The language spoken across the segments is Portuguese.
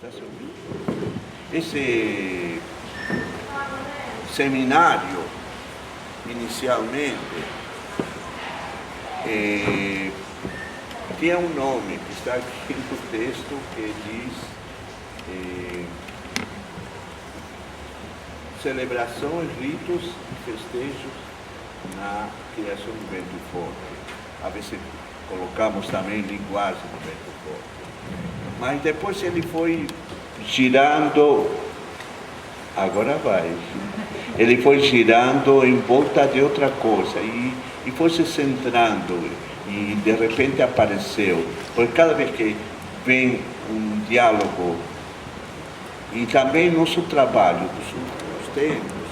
Está se ouvindo? Esse seminário, inicialmente, tinha um nome que está aqui no texto que diz celebrações, ritos e festejos na criação do vento forte. A vezes colocamos também linguagem do vento forte. Mas depois ele foi girando, agora vai, ele foi girando em volta de outra coisa e foi se centrando e de repente apareceu, porque cada vez que vem um diálogo e também nosso trabalho dos tempos,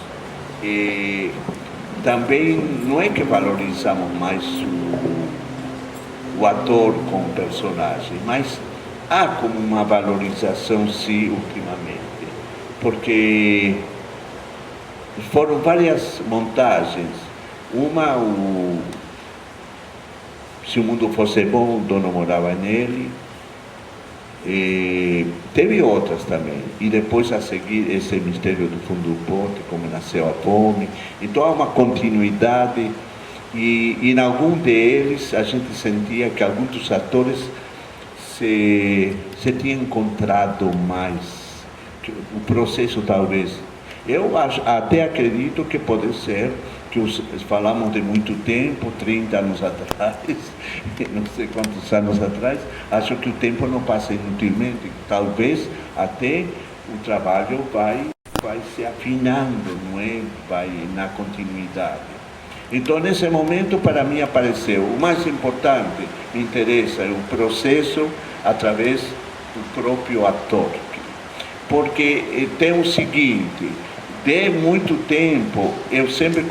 também não é que valorizamos mais o ator com o personagem, mas há como uma valorização, sim, ultimamente, porque foram várias montagens. Uma, Se o Mundo Fosse Bom, o dono morava nele, teve outras também, e depois a seguir esse Mistério do Fundo do Pote, como nasceu a fome. Então há uma continuidade, e em algum deles a gente sentia que alguns dos atores se tinham encontrado mais, que o processo talvez, eu até acredito que pode ser que falamos de muito tempo, 30 anos atrás, não sei quantos anos atrás, acho que o tempo não passa inutilmente, talvez até o trabalho vai se afinando, não é? Vai na continuidade. Então, nesse momento, para mim, apareceu o mais importante, me interessa, é o processo através do próprio ator. Porque tem o seguinte, de muito tempo, eu sempre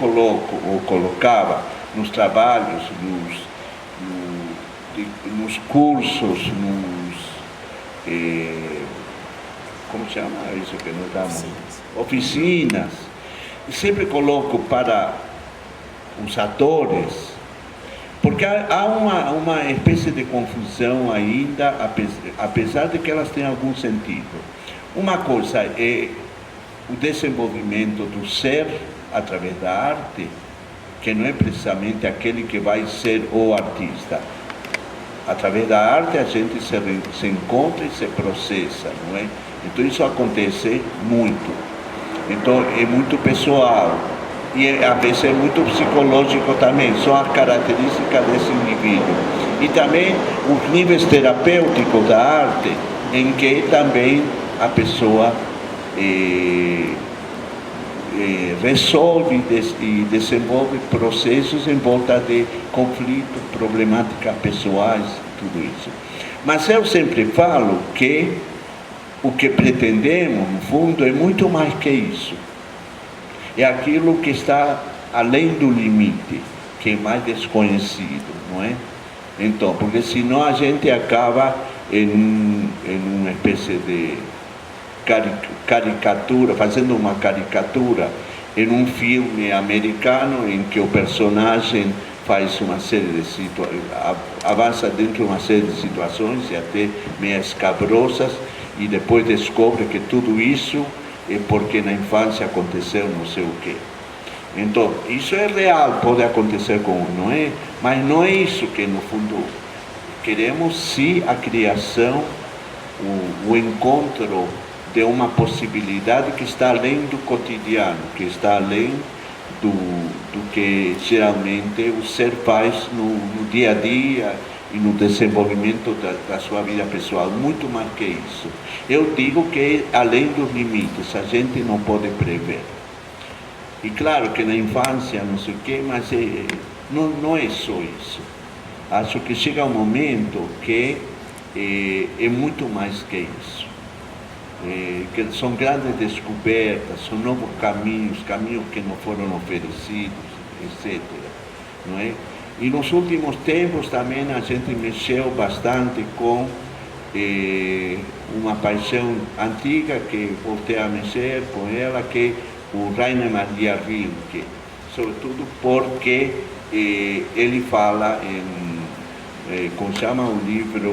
colocava nos trabalhos, nos cursos, como chama isso que nós damos? Oficinas. Sempre coloco para os atores, porque há uma espécie de confusão ainda, apesar de que elas têm algum sentido. Uma coisa é o desenvolvimento do ser através da arte, que não é precisamente aquele que vai ser o artista. Através da arte a gente se encontra e se processa, não é? Então isso acontece muito. Então é muito pessoal. E às vezes é muito psicológico também, são as características desse indivíduo. E também os níveis terapêuticos da arte, em que também a pessoa resolve e desenvolve processos em volta de conflitos, problemáticas pessoais, tudo isso. Mas eu sempre falo que o que pretendemos, no fundo, é muito mais que isso. É aquilo que está além do limite, que é mais desconhecido, não é? Então, porque senão a gente acaba em uma espécie de caricatura, fazendo uma caricatura em um filme americano em que o personagem faz uma série de situações, avança dentro de uma série de situações e até meio escabrosas, e depois descobre que tudo isso é porque na infância aconteceu não sei o quê. Então, isso é real, pode acontecer com um, não é? Mas não é isso que, no fundo, queremos, sim, a criação, o encontro de uma possibilidade que está além do cotidiano, que está além do que geralmente o ser faz no dia a dia e no desenvolvimento da sua vida pessoal, muito mais que isso. Eu digo que é além dos limites, a gente não pode prever. E claro que na infância, não sei o quê, mas não é só isso. Acho que chega um momento que é muito mais que isso. Que são grandes descobertas, são novos caminhos que não foram oferecidos, etc. Não é? E nos últimos tempos também a gente mexeu bastante com uma paixão antiga que voltei a mexer com ela, que é o Rainer Maria Rilke, sobretudo porque ele fala como chama o livro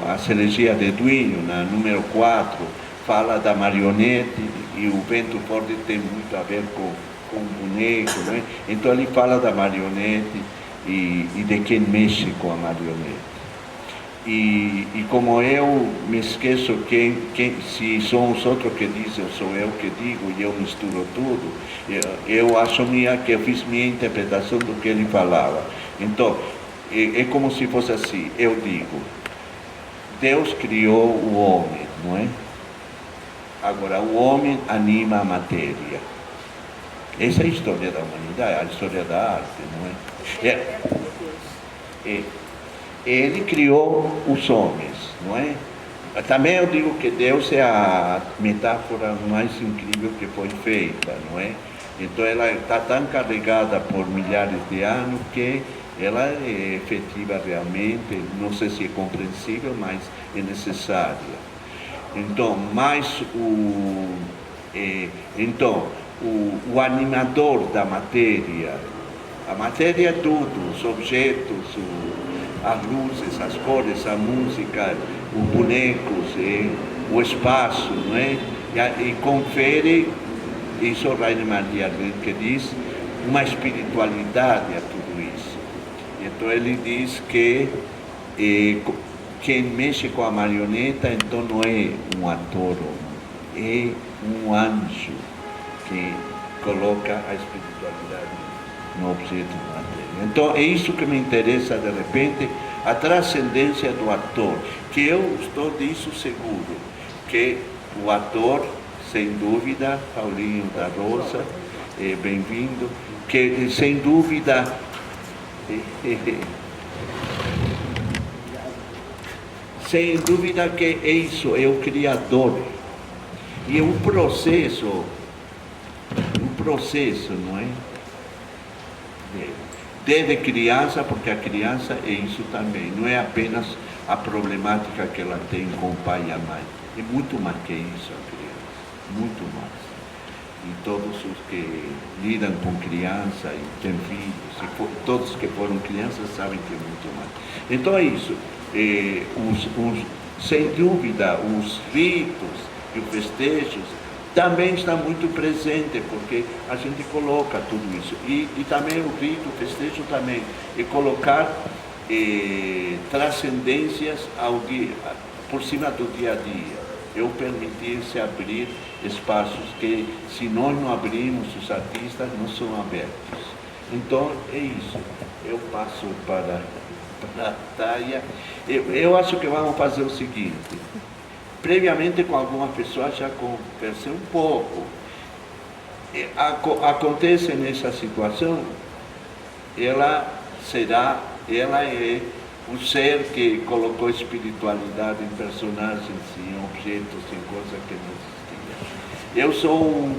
As Elegias de Duino, na número 4, fala da marionete, e o Vento Forte tem muito a ver com o boneco, né? Então ele fala da marionete e de quem mexe com a marionete. E como eu me esqueço se são os outros que dizem, ou sou eu que digo, e eu misturo tudo, eu acho que eu fiz minha interpretação do que ele falava. Então, é como se fosse assim, eu digo, Deus criou o homem, não é? Agora, o homem anima a matéria. Essa é a história da humanidade, a história da arte, não é? Ele criou os homens, não é? Também eu digo que Deus é a metáfora mais incrível que foi feita, não é? Então ela está tão carregada por milhares de anos que ela é efetiva realmente, não sei se é compreensível, mas é necessária. Então, o animador da matéria, a matéria é tudo, os objetos, as luzes, as cores, a música, os bonecos, o espaço, não é? E confere, isso o Rainer Maria Rilke diz, uma espiritualidade a tudo isso. Então ele diz que quem mexe com a marioneta, então não é um ator, é um anjo que coloca a espiritualidade no objeto da matéria. Então é isso que me interessa de repente, a transcendência do ator, que eu estou disso seguro, que o ator, sem dúvida, Paulinho da Rosa, bem-vindo, que sem dúvida sem dúvida que é isso, é o Criador. E é um processo, não é? Desde criança, porque a criança é isso também, não é apenas a problemática que ela tem com o pai e a mãe, é muito mais que isso a criança, muito mais. E todos os que lidam com criança e têm filhos, todos que foram crianças sabem que é muito mais. Então é isso, sem dúvida, os ritos e os festejos também está muito presente, porque a gente coloca tudo isso. E também o rito, o festejo também, é colocar transcendências por cima do dia a dia. Eu permitir-se abrir espaços que, se nós não abrimos, os artistas não são abertos. Então, é isso. Eu passo para a Thaia. Eu acho que vamos fazer o seguinte. Previamente com algumas pessoas já conversei um pouco. Acontece nessa situação, ela é o ser que colocou espiritualidade em personagens, em objetos, em coisas que não existiam. Eu sou um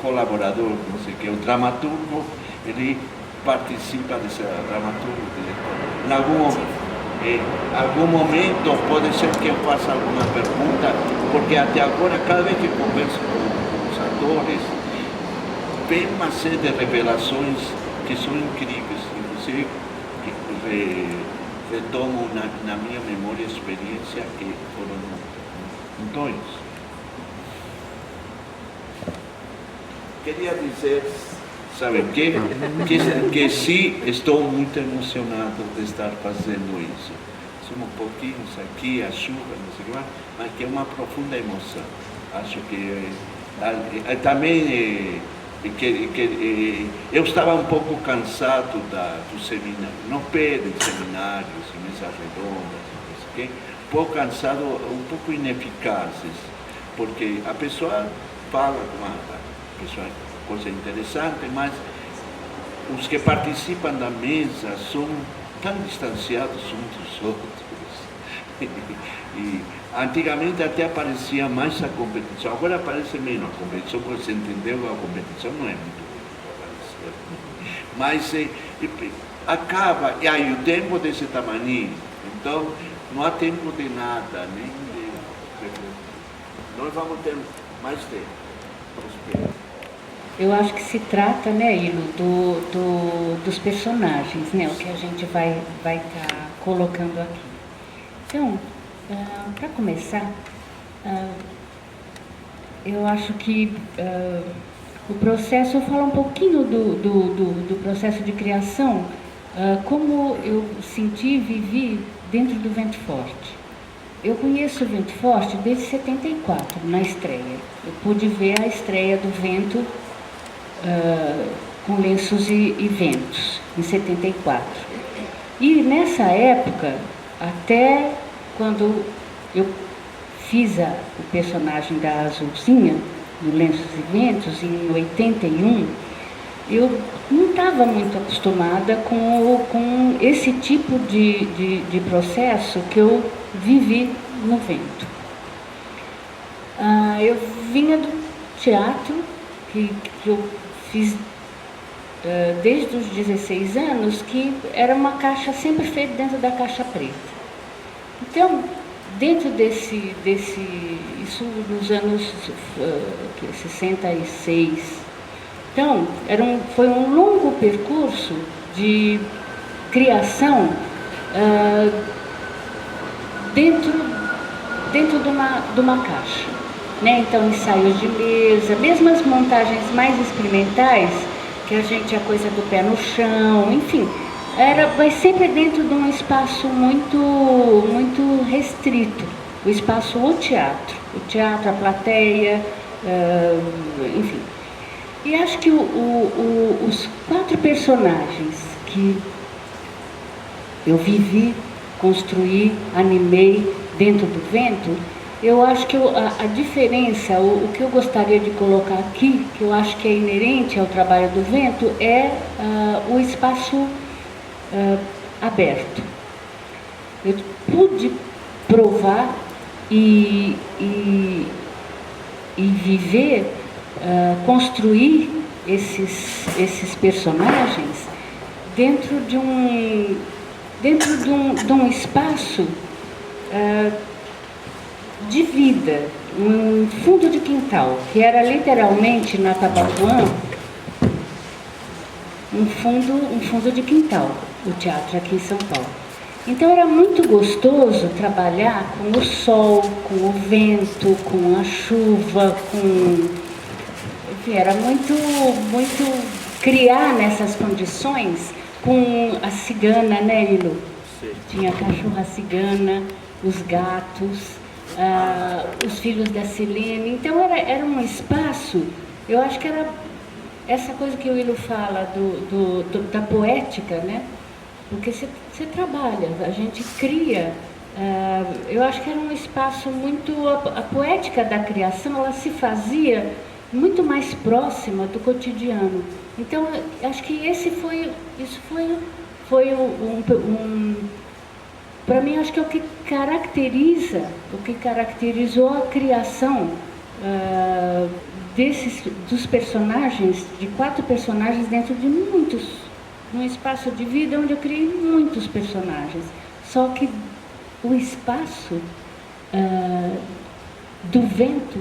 colaborador, não sei o que, um dramaturgo, ele participa desse dramaturgo, diretor. Em algum momento pode ser que eu faça alguma pergunta, porque até agora, cada vez que converso com os atores, vem uma série de revelações que são incríveis, inclusive que retomo na minha memória experiência que foram dois. Queria dizer, sabe o quê? Que sim, estou muito emocionado de estar fazendo isso. Somos pouquinhos aqui, a chuva, não sei o que mais, mas que é uma profunda emoção. Acho que também eu estava um pouco cansado do seminário, não pedem seminários, mesas redondas, não sei o quê, um pouco cansado, um pouco ineficazes, porque a pessoa fala com a pessoa, coisa interessante, mas os que participam da mesa são tão distanciados uns dos outros. E antigamente até aparecia mais a competição, agora aparece menos a competição, porque você entendeu que a competição não é muito boa, mas acaba, e aí o tempo desse tamanho, então não há tempo de nada, nem de... Nós vamos ter mais tempo. Eu acho que se trata, né, Ilo, dos personagens, né, o que a gente vai estar colocando aqui. Então, para começar, eu acho que o processo, eu falo um pouquinho do processo de criação, como eu senti e vivi dentro do Vento Forte. Eu conheço o Vento Forte desde 74, na estreia. Eu pude ver a estreia do Vento com Lenços e Ventos, em 74. E nessa época, até quando eu fiz o personagem da Azulzinha, no Lenços e Ventos, em 81, eu não estava muito acostumada com esse tipo de processo que eu vivi no Vento. Eu vinha do teatro, que eu fiz desde os 16 anos, que era uma caixa sempre feita dentro da caixa preta. Então, dentro isso nos anos 66, então, foi um longo percurso de criação dentro de uma caixa, né? Então, ensaios de mesa, mesmo as montagens mais experimentais, que a coisa do pé no chão, enfim, mas sempre dentro de um espaço muito restrito, o espaço, o teatro, a plateia, enfim. E acho que os 4 personagens que eu vivi, construí, animei dentro do Vento, eu acho que a diferença, o que eu gostaria de colocar aqui, que eu acho que é inerente ao trabalho do Vento, é o espaço aberto. Eu pude provar e viver, construir esses personagens dentro de um espaço de vida, um fundo de quintal, que era literalmente na Tabapuã um fundo de quintal, o teatro aqui em São Paulo. Então era muito gostoso trabalhar com o sol, com o vento, com a chuva, enfim, era muito criar nessas condições com a cigana, né, Ilu? Sim. Tinha a cachorra cigana, os gatos, os filhos da Silene. Então era um espaço, eu acho que era essa coisa que o Ilu fala da poética, né? Porque você trabalha, a gente cria. Eu acho que era um espaço muito... A poética da criação, ela se fazia muito mais próxima do cotidiano. Então, acho que isso foi para mim, acho que é o que caracterizou a criação dos personagens, de 4 personagens dentro de num espaço de vida onde eu criei muitos personagens. Só que o espaço do Vento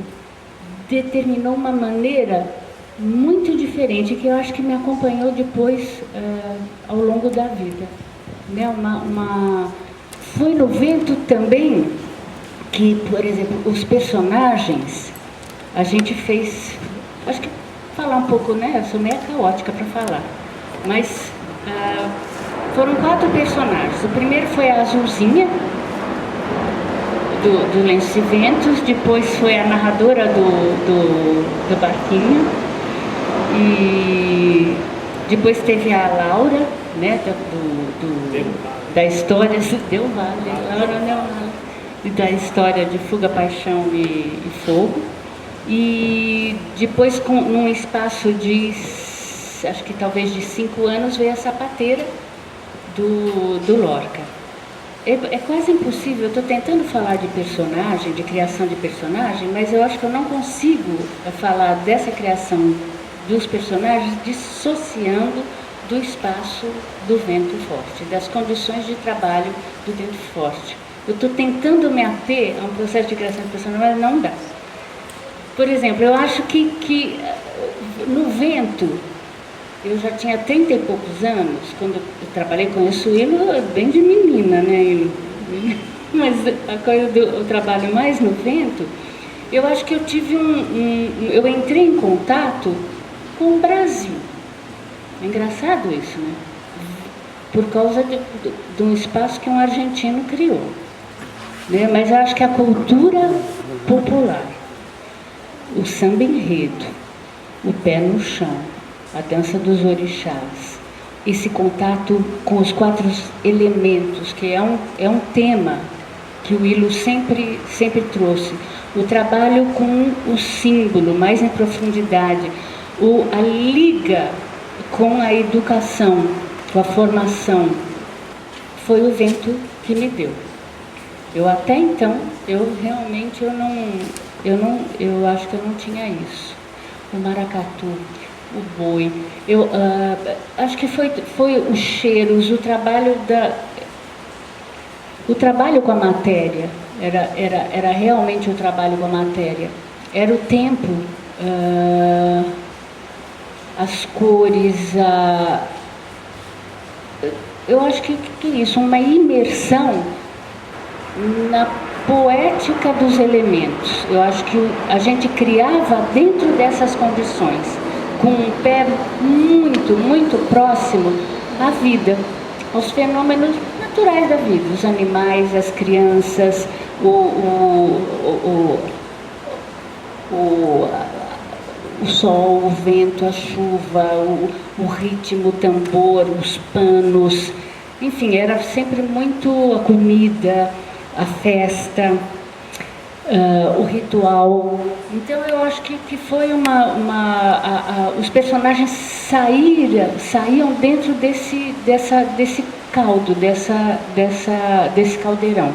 determinou uma maneira muito diferente, que eu acho que me acompanhou depois ao longo da vida. Né? Foi no Vento também que, por exemplo, os personagens, a gente fez... Acho que falar um pouco, né? Eu sou meio caótica para falar. Mas foram 4 personagens. O primeiro foi a Azulzinha, do Lenços e Ventos. Depois foi a narradora do barquinho. E depois teve a Laura, né, da história... Deu vale, Laura não, da história de Fuga, Paixão e Fogo. E depois, num espaço de... acho que talvez de 5 anos, veio a Sapateira do Lorca. É quase impossível, eu estou tentando falar de personagem, de criação de personagem, mas eu acho que eu não consigo falar dessa criação dos personagens dissociando do espaço do Vento Forte, das condições de trabalho do Vento Forte. Eu estou tentando me ater a um processo de criação de personagem, mas não dá. Por exemplo, eu acho que no Vento, eu já tinha 30 e poucos anos, quando eu trabalhei, conheço ele bem de menina, né? Mas a coisa do trabalho mais no vento, eu acho que eu tive eu entrei em contato com o Brasil. É engraçado isso, né? Por causa de um espaço que um argentino criou. Né? Mas eu acho que a cultura popular, o samba enredo, o pé no chão, a dança dos orixás, esse contato com os 4 elementos, que é um tema que o Ilo sempre trouxe. O trabalho com o símbolo, mais em profundidade, a liga com a educação, com a formação, foi o vento que me deu. Eu até então, eu acho que eu não tinha isso. O maracatu, o boi, acho que foi os cheiros, o trabalho com a matéria, era realmente o trabalho com a matéria. Era o tempo, as cores, eu acho que isso, uma imersão na poética dos elementos. Eu acho que a gente criava dentro dessas condições, com um pé muito, muito próximo à vida, aos fenômenos naturais da vida, os animais, as crianças, o sol, o vento, a chuva, o ritmo, o tambor, os panos, enfim, era sempre muito a comida, a festa, o ritual. Então eu acho que foi os personagens saíam dentro desse caldo, desse caldeirão.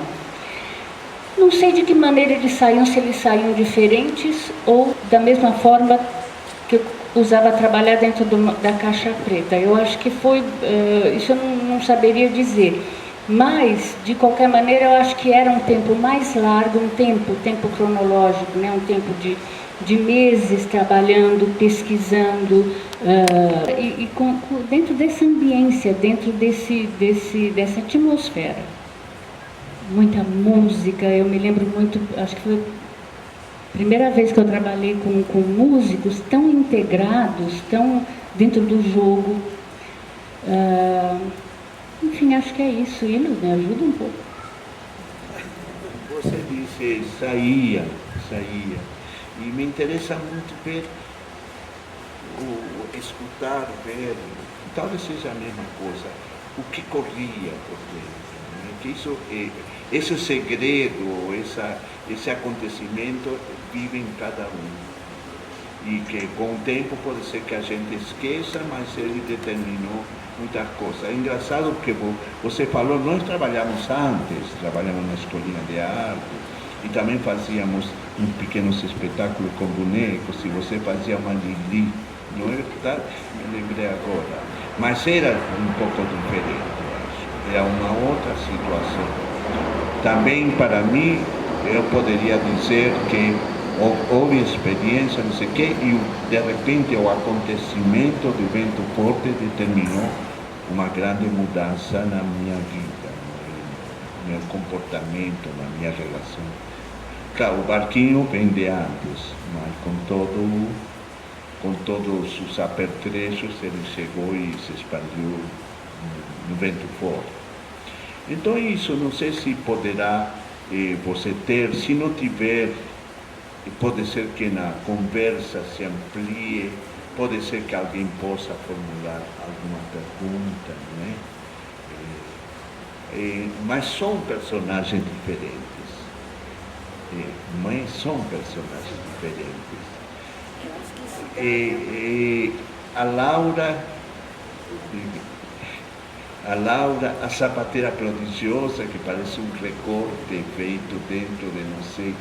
Não sei de que maneira eles saíam, se eles saíam diferentes ou da mesma forma que eu usava trabalhar dentro da caixa preta. Eu acho que foi, isso eu não saberia dizer. Mas, de qualquer maneira, eu acho que era um tempo mais largo, um tempo cronológico, né? Um tempo de meses trabalhando, pesquisando, dentro dessa ambiência, dentro dessa atmosfera. Muita música, eu me lembro muito, acho que foi a primeira vez que eu trabalhei com músicos tão integrados, tão dentro do jogo. Enfim, acho que é isso. Ilo, me ajuda um pouco. Você disse saía. E me interessa muito ver, escutar, ver, talvez seja a mesma coisa, o que corria por dentro. Né? Que esse segredo, esse acontecimento vive em cada um. E que com o tempo pode ser que a gente esqueça, mas ele determinou muitas coisas. É engraçado porque você falou, nós trabalhamos na escolinha de arte e também fazíamos uns pequenos espetáculos com bonecos, e você fazia uma Lili, não é verdade? Me lembrei agora. Mas era um pouco diferente, eu acho. Era uma outra situação. Também para mim, eu poderia dizer que houve experiência, não sei o quê, e de repente o acontecimento do vento forte determinou uma grande mudança na minha vida, no meu comportamento, na minha relação. Claro, o barquinho vem de antes, mas com todos os apertrechos ele chegou e se expandiu no vento forte. Então isso, não sei se poderá você ter, se não tiver, pode ser que na conversa se amplie, pode ser que alguém possa formular alguma pergunta, não é? Mas são personagens diferentes. Mas são personagens diferentes. A Laura, a sapateira prodigiosa, que parece um recorte feito dentro de não sei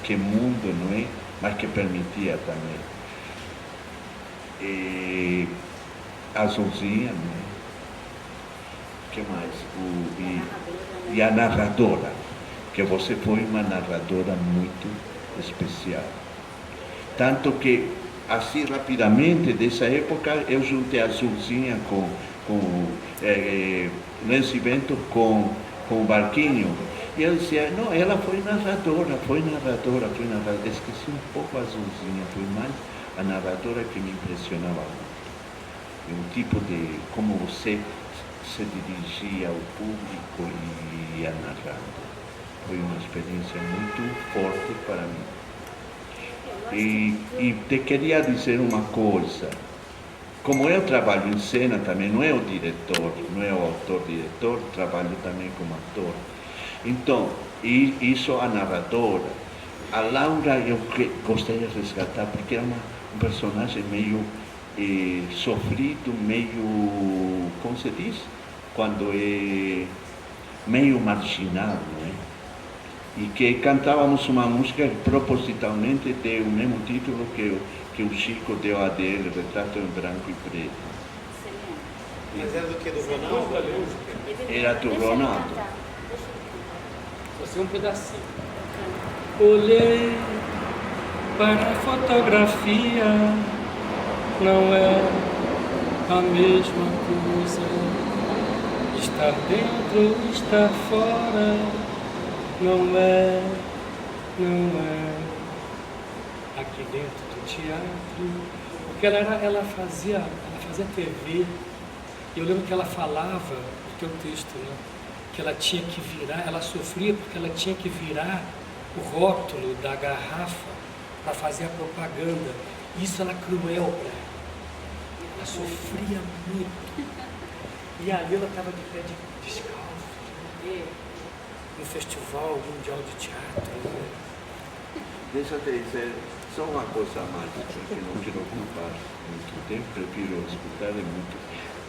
que mundo, não é? Mas que permitia também. A Zozinha, não é? Que mais? E a narradora, que você foi uma narradora muito especial. Tanto que assim rapidamente, dessa época, eu juntei a Azulzinha com Lenço e Vento com o Barquinho. E eu dizia, não, ela foi narradora. Esqueci um pouco a Azulzinha, foi mais a narradora que me impressionava muito. E um tipo de como você se dirigia ao público e ia narrando. Foi uma experiência muito forte para mim. E te queria dizer uma coisa. Como eu trabalho em cena também, não é o diretor, não é o autor-diretor, trabalho também como ator. Então, isso a narradora. A Laura eu gostaria de resgatar, porque era um personagem meio sofrido, meio, como se diz? Quando é meio marginal, não é? E que cantávamos uma música que propositalmente deu o mesmo título que o Chico deu a dele, Retrato em Branco e Preto. Mas era do que? Do Ronaldo? Era do Ronaldo. Só sei um pedacinho. Olhei para a fotografia, não é a mesma coisa. Estar dentro, estar fora, não é. Aqui dentro do teatro, porque ela fazia TV, e eu lembro que ela falava do teu texto, né? Que ela tinha que virar, ela sofria porque ela tinha que virar o rótulo da garrafa para fazer a propaganda. Isso era cruel para ela. Ela sofria muito. E ali ela estava de pé descalço, né? No Festival Mundial de Teatro. Né? Deixa eu te dizer só uma coisa mais, porque não quero ocupar muito tempo, prefiro escutar muito.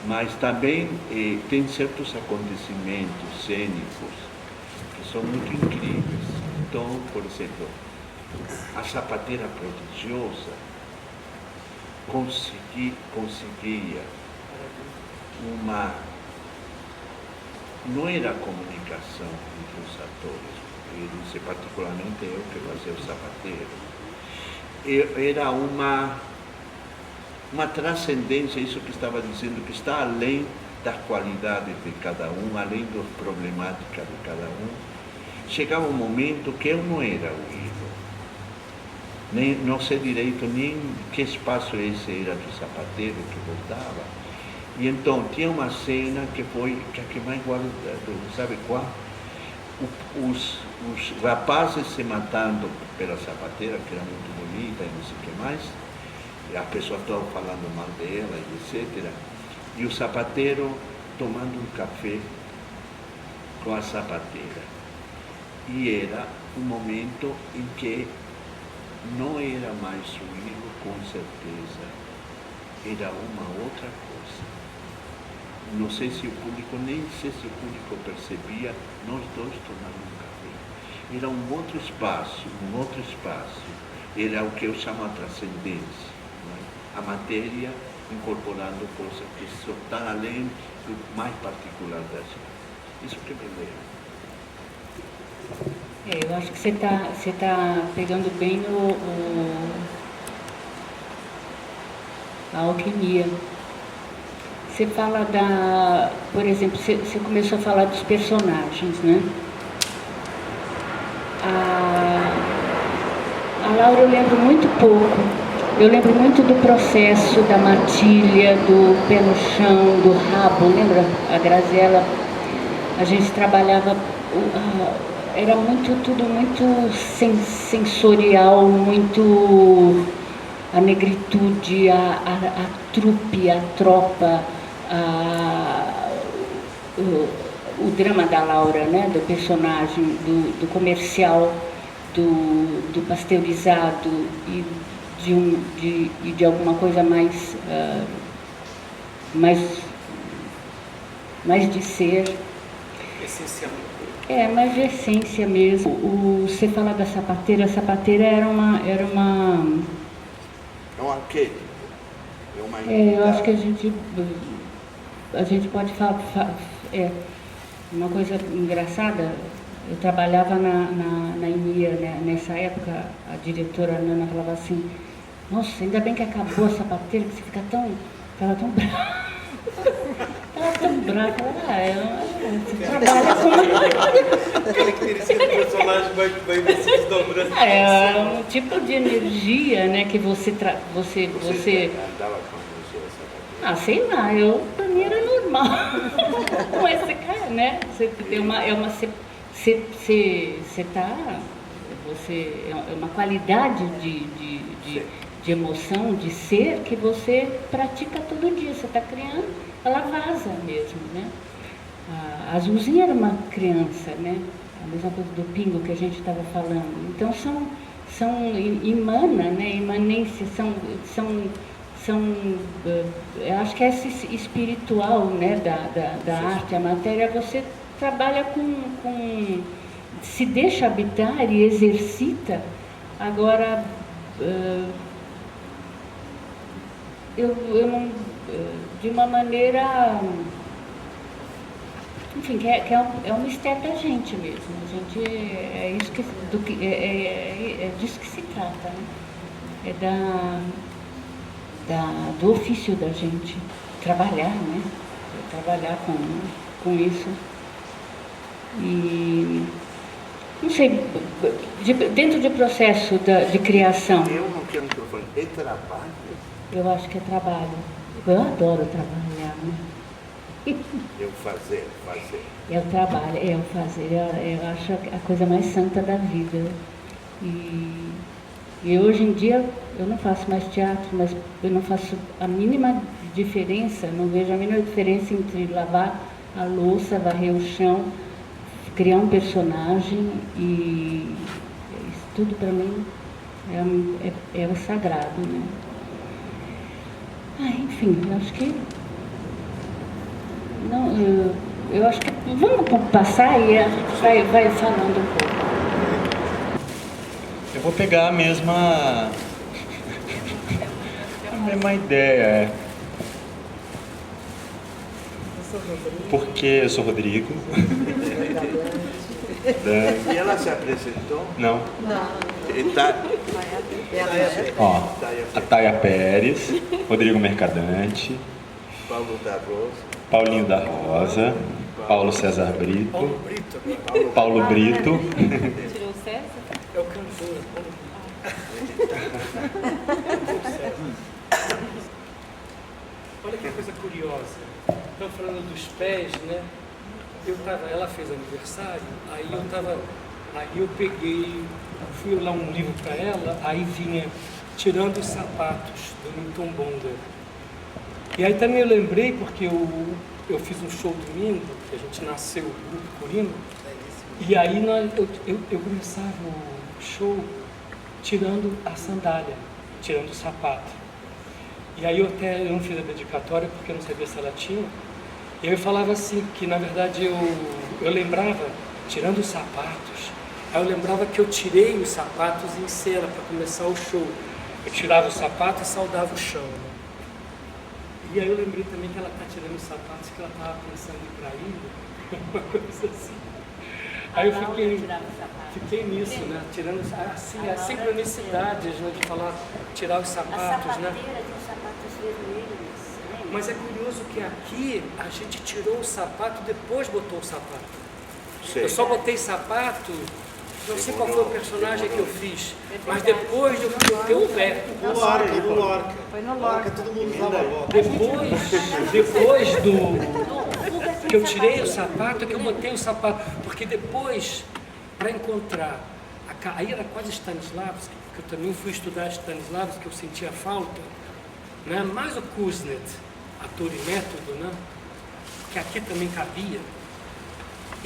Mas também tem certos acontecimentos cênicos que são muito incríveis. Então, por exemplo, a Sapateira Prodigiosa conseguia uma... Não era comunicação entre os atores, eu disse particularmente eu que fazia o Sapateiro. Era uma transcendência, isso que estava dizendo, que está além da qualidade de cada um, além da problemática de cada um. Chegava um momento que eu não era o ídolo. Não sei direito nem que espaço esse era do Sapateiro que voltava. E então tinha uma cena que foi a que mais guardo, sabe qual? Os rapazes se matando pela sapateira, que era muito bonita e não sei o que mais, e a pessoa toda falando mal dela, etc. E o sapateiro tomando um café com a sapateira. E era um momento em que não era mais o ídolo, com certeza, era uma outra coisa. Não sei se o público, nem sei se o público percebia, nós dois tomando um café. Era um outro espaço. Era o que eu chamo a transcendência. Não é? A matéria incorporando coisas que estão além do mais particular da gente. Isso que me lembra. Eu acho que você tá pegando bem a alquimia. Você fala por exemplo, você começou a falar dos personagens, né? A Laura eu lembro muito pouco. Eu lembro muito do processo da matilha, do pé no chão, do rabo. Lembra? A Graziella, a gente trabalhava, era tudo muito sensorial, muito a negritude, a trupe, a tropa, o drama da Laura, né, do personagem, do comercial, do pasteurizado e de alguma coisa mais de ser. Essencial. Mais de essência mesmo. Você fala da sapateira, a sapateira era uma... É um arquétipo. Eu acho que a gente pode falar, uma coisa engraçada. Eu trabalhava na INIA, né? Nessa época, a diretora Nana falava assim, Nossa, ainda bem que acabou a sapateira, que você fica tão... Tava tão brava. Tava tão brava. Você trabalha com... A característica do personagem vai se desdobrando. É um tipo de energia, né, que você... Andava com a energia sapateira? Sei lá, pra mim era normal. Mas você cai, né? Você tem é uma qualidade de emoção, de ser, que você pratica todo dia. Você está criando, ela vaza mesmo, né? A Azulzinha era uma criança, né? A mesma coisa do Pingo que a gente estava falando. Então emana, né? Imanência, eu acho que esse espiritual, né, da arte, a matéria, você trabalha com se deixa habitar e exercita. Agora, eu não, de uma maneira, enfim, que é um mistério da gente mesmo. A gente, é disso que se trata, né? Do ofício da gente trabalhar, né? Trabalhar com isso. E não sei, dentro do processo de criação. Eu não quero microfone. É trabalho? Eu acho que é trabalho. Eu adoro trabalhar, né? Eu fazer. É o trabalho, é o fazer. Eu acho a coisa mais santa da vida. E hoje em dia eu não faço mais teatro, mas eu não faço a mínima diferença, não vejo a mínima diferença entre lavar a louça, varrer o chão, criar um personagem e isso tudo para mim é o sagrado, né? Enfim, eu acho que não, eu acho que vamos passar e a gente vai falando um pouco. Eu vou pegar a mesma ideia. Porque eu sou Rodrigo. E ela se apresentou? Não. Ó, A Taia Pérez, Rodrigo Mercadante, Paulinho da Rosa, Paulo César Brito, Paulo Brito. Tirou o César? É o cantor. Olha que coisa curiosa. Estão falando dos pés, né? Ela fez aniversário, aí eu fui lá um livro para ela, aí vinha Tirando os Sapatos, do Milton Bonder. E aí também eu lembrei, porque eu fiz um show domingo, que a gente nasceu, o Grupo Corino, e aí eu começava o show tirando a sandália, tirando o sapato. E aí eu não fiz a dedicatória, porque eu não sabia se ela tinha. E aí eu falava assim, que na verdade eu lembrava, tirando os sapatos, aí eu lembrava que eu tirei os sapatos em cena para começar o show. Eu tirava o sapato e saudava o chão, né? E aí eu lembrei também que ela está tirando os sapatos, que ela estava pensando em ir para a ilha, uma coisa assim. Aí eu fiquei nisso, né? Tirando assim, as sincronicidades, né? De falar, tirar os sapatos, né? Tem sapatos vermelhos. Mas é curioso que aqui a gente tirou o sapato e depois botou o sapato. Sei. Eu só botei sapato, não sei qual foi o personagem que eu fiz, mas depois de eu ter o verbo. No Lorca. Foi no Lorca, todo mundo usava Lorca. Depois que eu tirei o sapato, que eu botei o sapato, porque depois, para encontrar, aí era quase Stanislavski, que eu também fui estudar Stanislavski, que eu sentia falta, né? Mais o Kuznets, ator e método, né? Que aqui também cabia.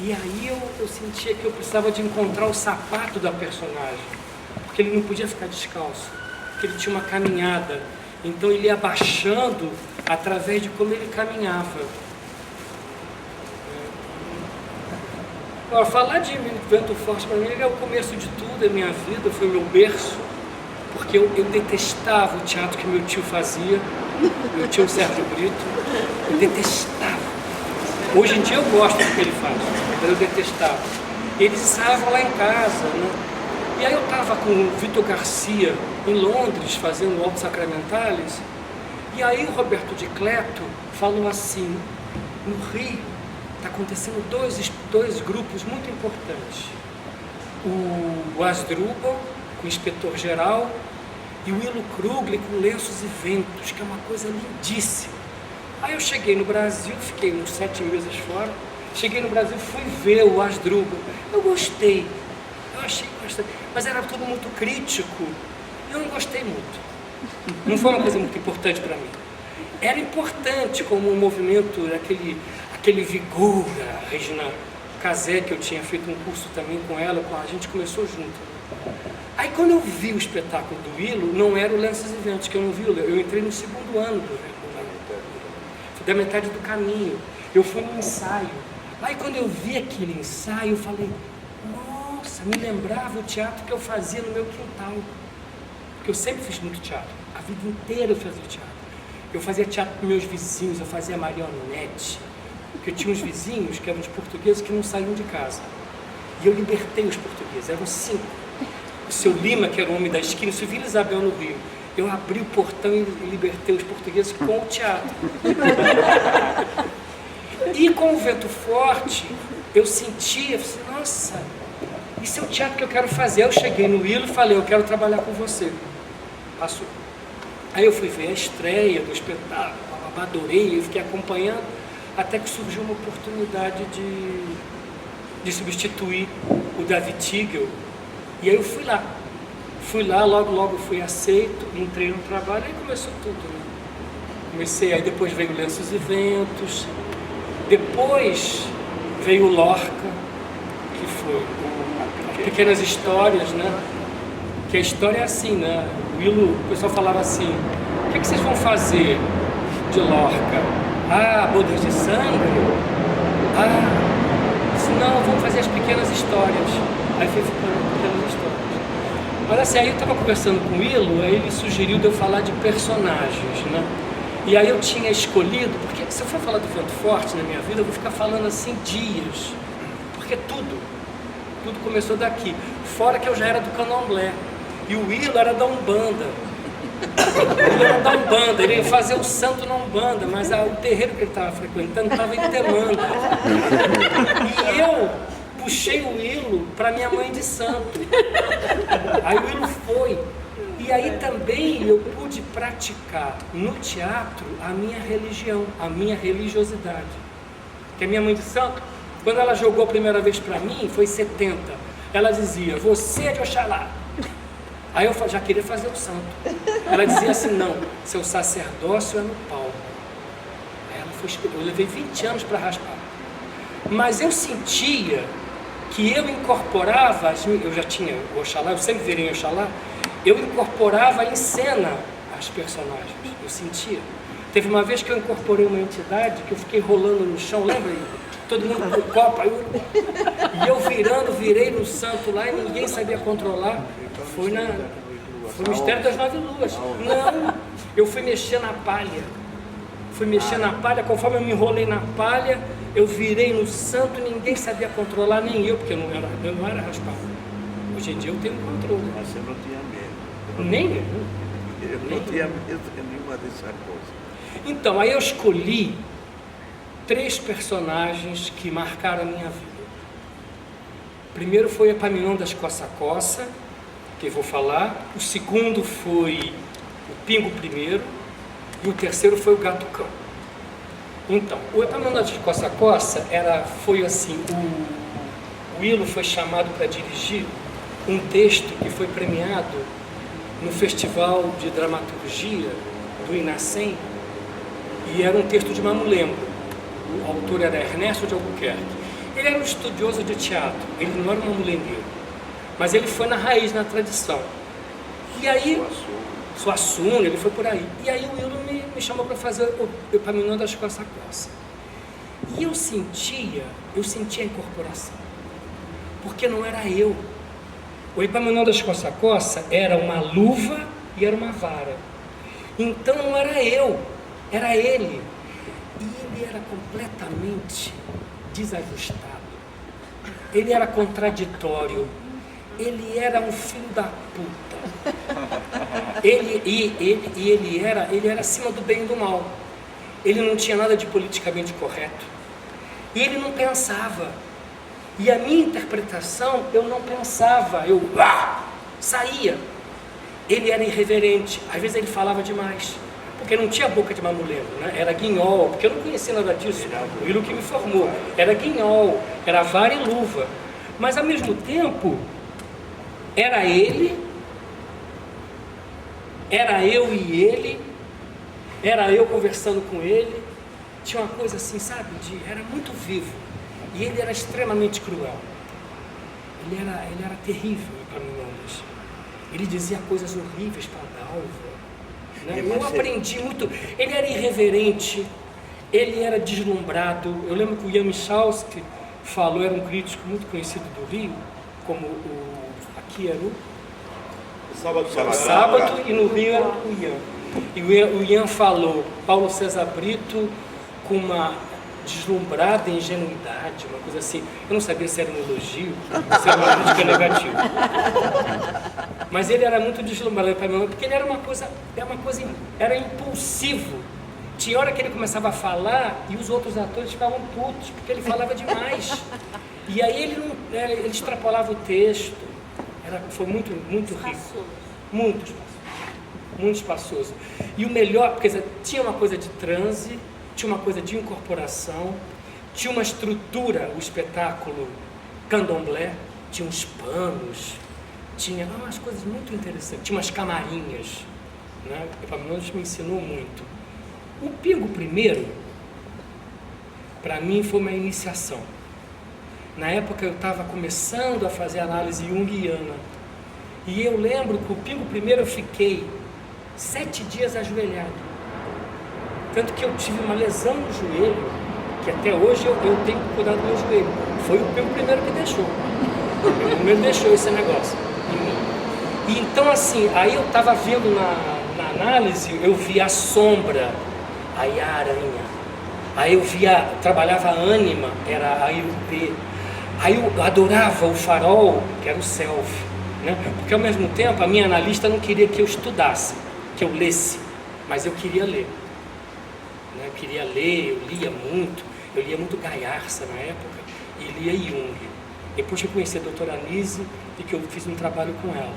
E aí eu sentia que eu precisava de encontrar o sapato da personagem, porque ele não podia ficar descalço, porque ele tinha uma caminhada, então ele ia abaixando através de como ele caminhava. Agora, falar de Vento Forte para mim é o começo de tudo, é minha vida, foi meu berço, porque eu detestava o teatro que meu tio fazia, meu tio Sérgio Brito, eu detestava. Hoje em dia eu gosto do que ele faz, mas eu detestava. Eles ensaiavam lá em casa, né? E aí eu estava com o Vitor Garcia em Londres, fazendo o Alto Sacramentalis, e aí o Roberto de Cleto falou assim, no Rio está acontecendo dois grupos muito importantes, o Asdrubal, com o inspetor-geral, e o Willo Krugli com Lenços e Ventos, que é uma coisa lindíssima. Aí eu cheguei no Brasil, fiquei uns 7 meses fora, cheguei no Brasil, fui ver o Asdrubal, eu gostei, eu achei bastante, mas era tudo muito crítico, eu não gostei muito, não foi uma coisa muito importante para mim. Era importante como um movimento, aquele vigor, a Regina Casé, que eu tinha feito um curso também com ela, a gente começou junto. Aí quando eu vi o espetáculo do Willo, não era o Lenços e Ventos, que eu não vi, eu entrei no 2º ano da metade do caminho, eu fui no ensaio. Aí quando eu vi aquele ensaio, eu falei, nossa, me lembrava o teatro que eu fazia no meu quintal, porque eu sempre fiz muito teatro, a vida inteira eu fazia teatro. Eu fazia teatro com meus vizinhos, eu fazia marionete, porque eu tinha uns vizinhos que eram os portugueses que não saíam de casa. E eu libertei os portugueses, eram 5. O seu Lima, que era o homem da esquina, o seu Vila Isabel no Rio. Eu abri o portão e libertei os portugueses com o teatro. E com o Vento Forte, eu sentia, nossa, isso é o teatro que eu quero fazer. Eu cheguei no Willo e falei, eu quero trabalhar com você. Passou. Aí eu fui ver a estreia do espetáculo, adorei, eu fiquei acompanhando, até que surgiu uma oportunidade de substituir o David Tigel. E aí eu fui lá, logo fui aceito, entrei no trabalho, aí começou tudo, né? Aí depois veio Lenços e Ventos, depois veio o Lorca, que foi as pequenas histórias, né? Que a história é assim, né? O Willo, o pessoal falava assim, o que vocês vão fazer de Lorca? Ah, bodas de sangue? Disse, não, vamos fazer as pequenas histórias. Aí foi ficando pequenas histórias. Mas assim, aí eu estava conversando com o Willo, aí ele sugeriu de eu falar de personagens, né? E aí eu tinha escolhido, porque se eu for falar do Vento Forte na minha vida, eu vou ficar falando assim dias, porque tudo começou daqui, fora que eu já era do Candomblé, e o Willo era da Umbanda. Ele era da Umbanda, ele ia fazer o santo na Umbanda, mas o terreiro que ele estava frequentando estava em Temanda. E eu puxei o Willo para minha mãe de santo. Aí o Willo foi. E aí também eu pude praticar no teatro a minha religião, a minha religiosidade. Que a minha mãe de santo, quando ela jogou a primeira vez para mim, foi 70. Ela dizia, você é de Oxalá. Aí eu já queria fazer o santo. Ela dizia assim, não, seu sacerdócio é no palco. Aí ela foi, eu levei 20 anos para raspar. Mas eu sentia que eu incorporava, eu já tinha o Oxalá, eu sempre virei Oxalá, eu incorporava em cena as personagens, eu sentia. Teve uma vez que eu incorporei uma entidade que eu fiquei rolando no chão, lembra aí? Todo mundo com copa, e eu virei no santo lá e ninguém sabia controlar. Foi o mistério das 9 luas. Não, eu fui mexer na palha, conforme eu me enrolei na palha, eu virei no santo, ninguém sabia controlar, nem eu, porque eu não era raspado. Hoje em dia eu tenho controle. Mas você não tinha medo. Nem eu. Eu não tinha medo de nenhuma dessas coisas. Então, aí eu escolhi 3 personagens que marcaram a minha vida. Primeiro foi Epaminondas Coça-Coça, que eu vou falar. O segundo foi o Pingo I. E o terceiro foi o Gato Cão. Então, o Epaminondas Coça-Coça foi assim, o Willo foi chamado para dirigir um texto que foi premiado no Festival de Dramaturgia do Inacem, e era um texto de Mamulembo. O autor era Ernesto de Albuquerque. Ele era um estudioso de teatro, ele não era um mamulengueiro, mas ele foi na raiz, na tradição. E aí, Suassuna, ele foi por aí. E aí o Willo me chamou para fazer o Epaminondas Coça-Coça. E eu sentia a incorporação, porque não era eu. O Epaminondas Coça-Coça era uma luva e era uma vara. Então não era eu, era ele. E ele era completamente desajustado. Ele era contraditório. ele era um filho da puta. Ele era acima do bem e do mal. Ele não tinha nada de politicamente correto. E ele não pensava. E a minha interpretação, eu não pensava, eu saía. Ele era irreverente, às vezes ele falava demais, porque não tinha boca de mamuleiro, né? Era guinhol, porque eu não conhecia nada disso, o Willo que me formou. Era guinhol, era vara e luva. Mas ao mesmo tempo, era ele, era eu e ele, era eu conversando com ele. Tinha uma coisa assim, sabe, era muito vivo. E ele era extremamente cruel. Ele era terrível para mim, ele dizia coisas horríveis para a Dalva, né? Eu aprendi muito. Ele era irreverente, ele era deslumbrado. Eu lembro que o Jan Michalski falou, era um crítico muito conhecido do Rio, como aqui era o Sábado, e no Rio era o Ian. E o Ian falou, Paulo César Brito com uma deslumbrada ingenuidade, uma coisa assim. Eu não sabia se era um elogio ou se era uma crítica negativa. Mas ele era muito deslumbrado para mim, porque ele era era impulsivo. Tinha hora que ele começava a falar e os outros atores ficavam putos, porque ele falava demais. E aí ele extrapolava o texto. Foi muito rico. Muito espaçoso. E o melhor, porque tinha uma coisa de transe, tinha uma coisa de incorporação, tinha uma estrutura, o espetáculo candomblé, tinha uns panos, tinha umas coisas muito interessantes, tinha umas camarinhas, né? O Epaminondas me ensinou muito. O Pingo Primeiro, para mim, foi uma iniciação. Na época eu estava começando a fazer análise junguiana, e eu lembro que o Pingo Primeiro eu fiquei 7 dias ajoelhado. Tanto que eu tive uma lesão no joelho, que até hoje eu tenho que cuidar do meu joelho. Foi o Pingo Primeiro que deixou. O Pingo Primeiro deixou esse negócio em mim. E então assim, aí eu estava vendo na análise, eu via a sombra, aí a aranha. Aí eu trabalhava a ânima, era a Irupê. Aí eu adorava o farol, que era o self, né? Porque ao mesmo tempo a minha analista não queria que eu estudasse, que eu lesse, mas eu queria ler. Eu queria ler, eu lia muito Gaiarsa na época e lia Jung. Depois eu conheci a doutora Anise e que eu fiz um trabalho com ela,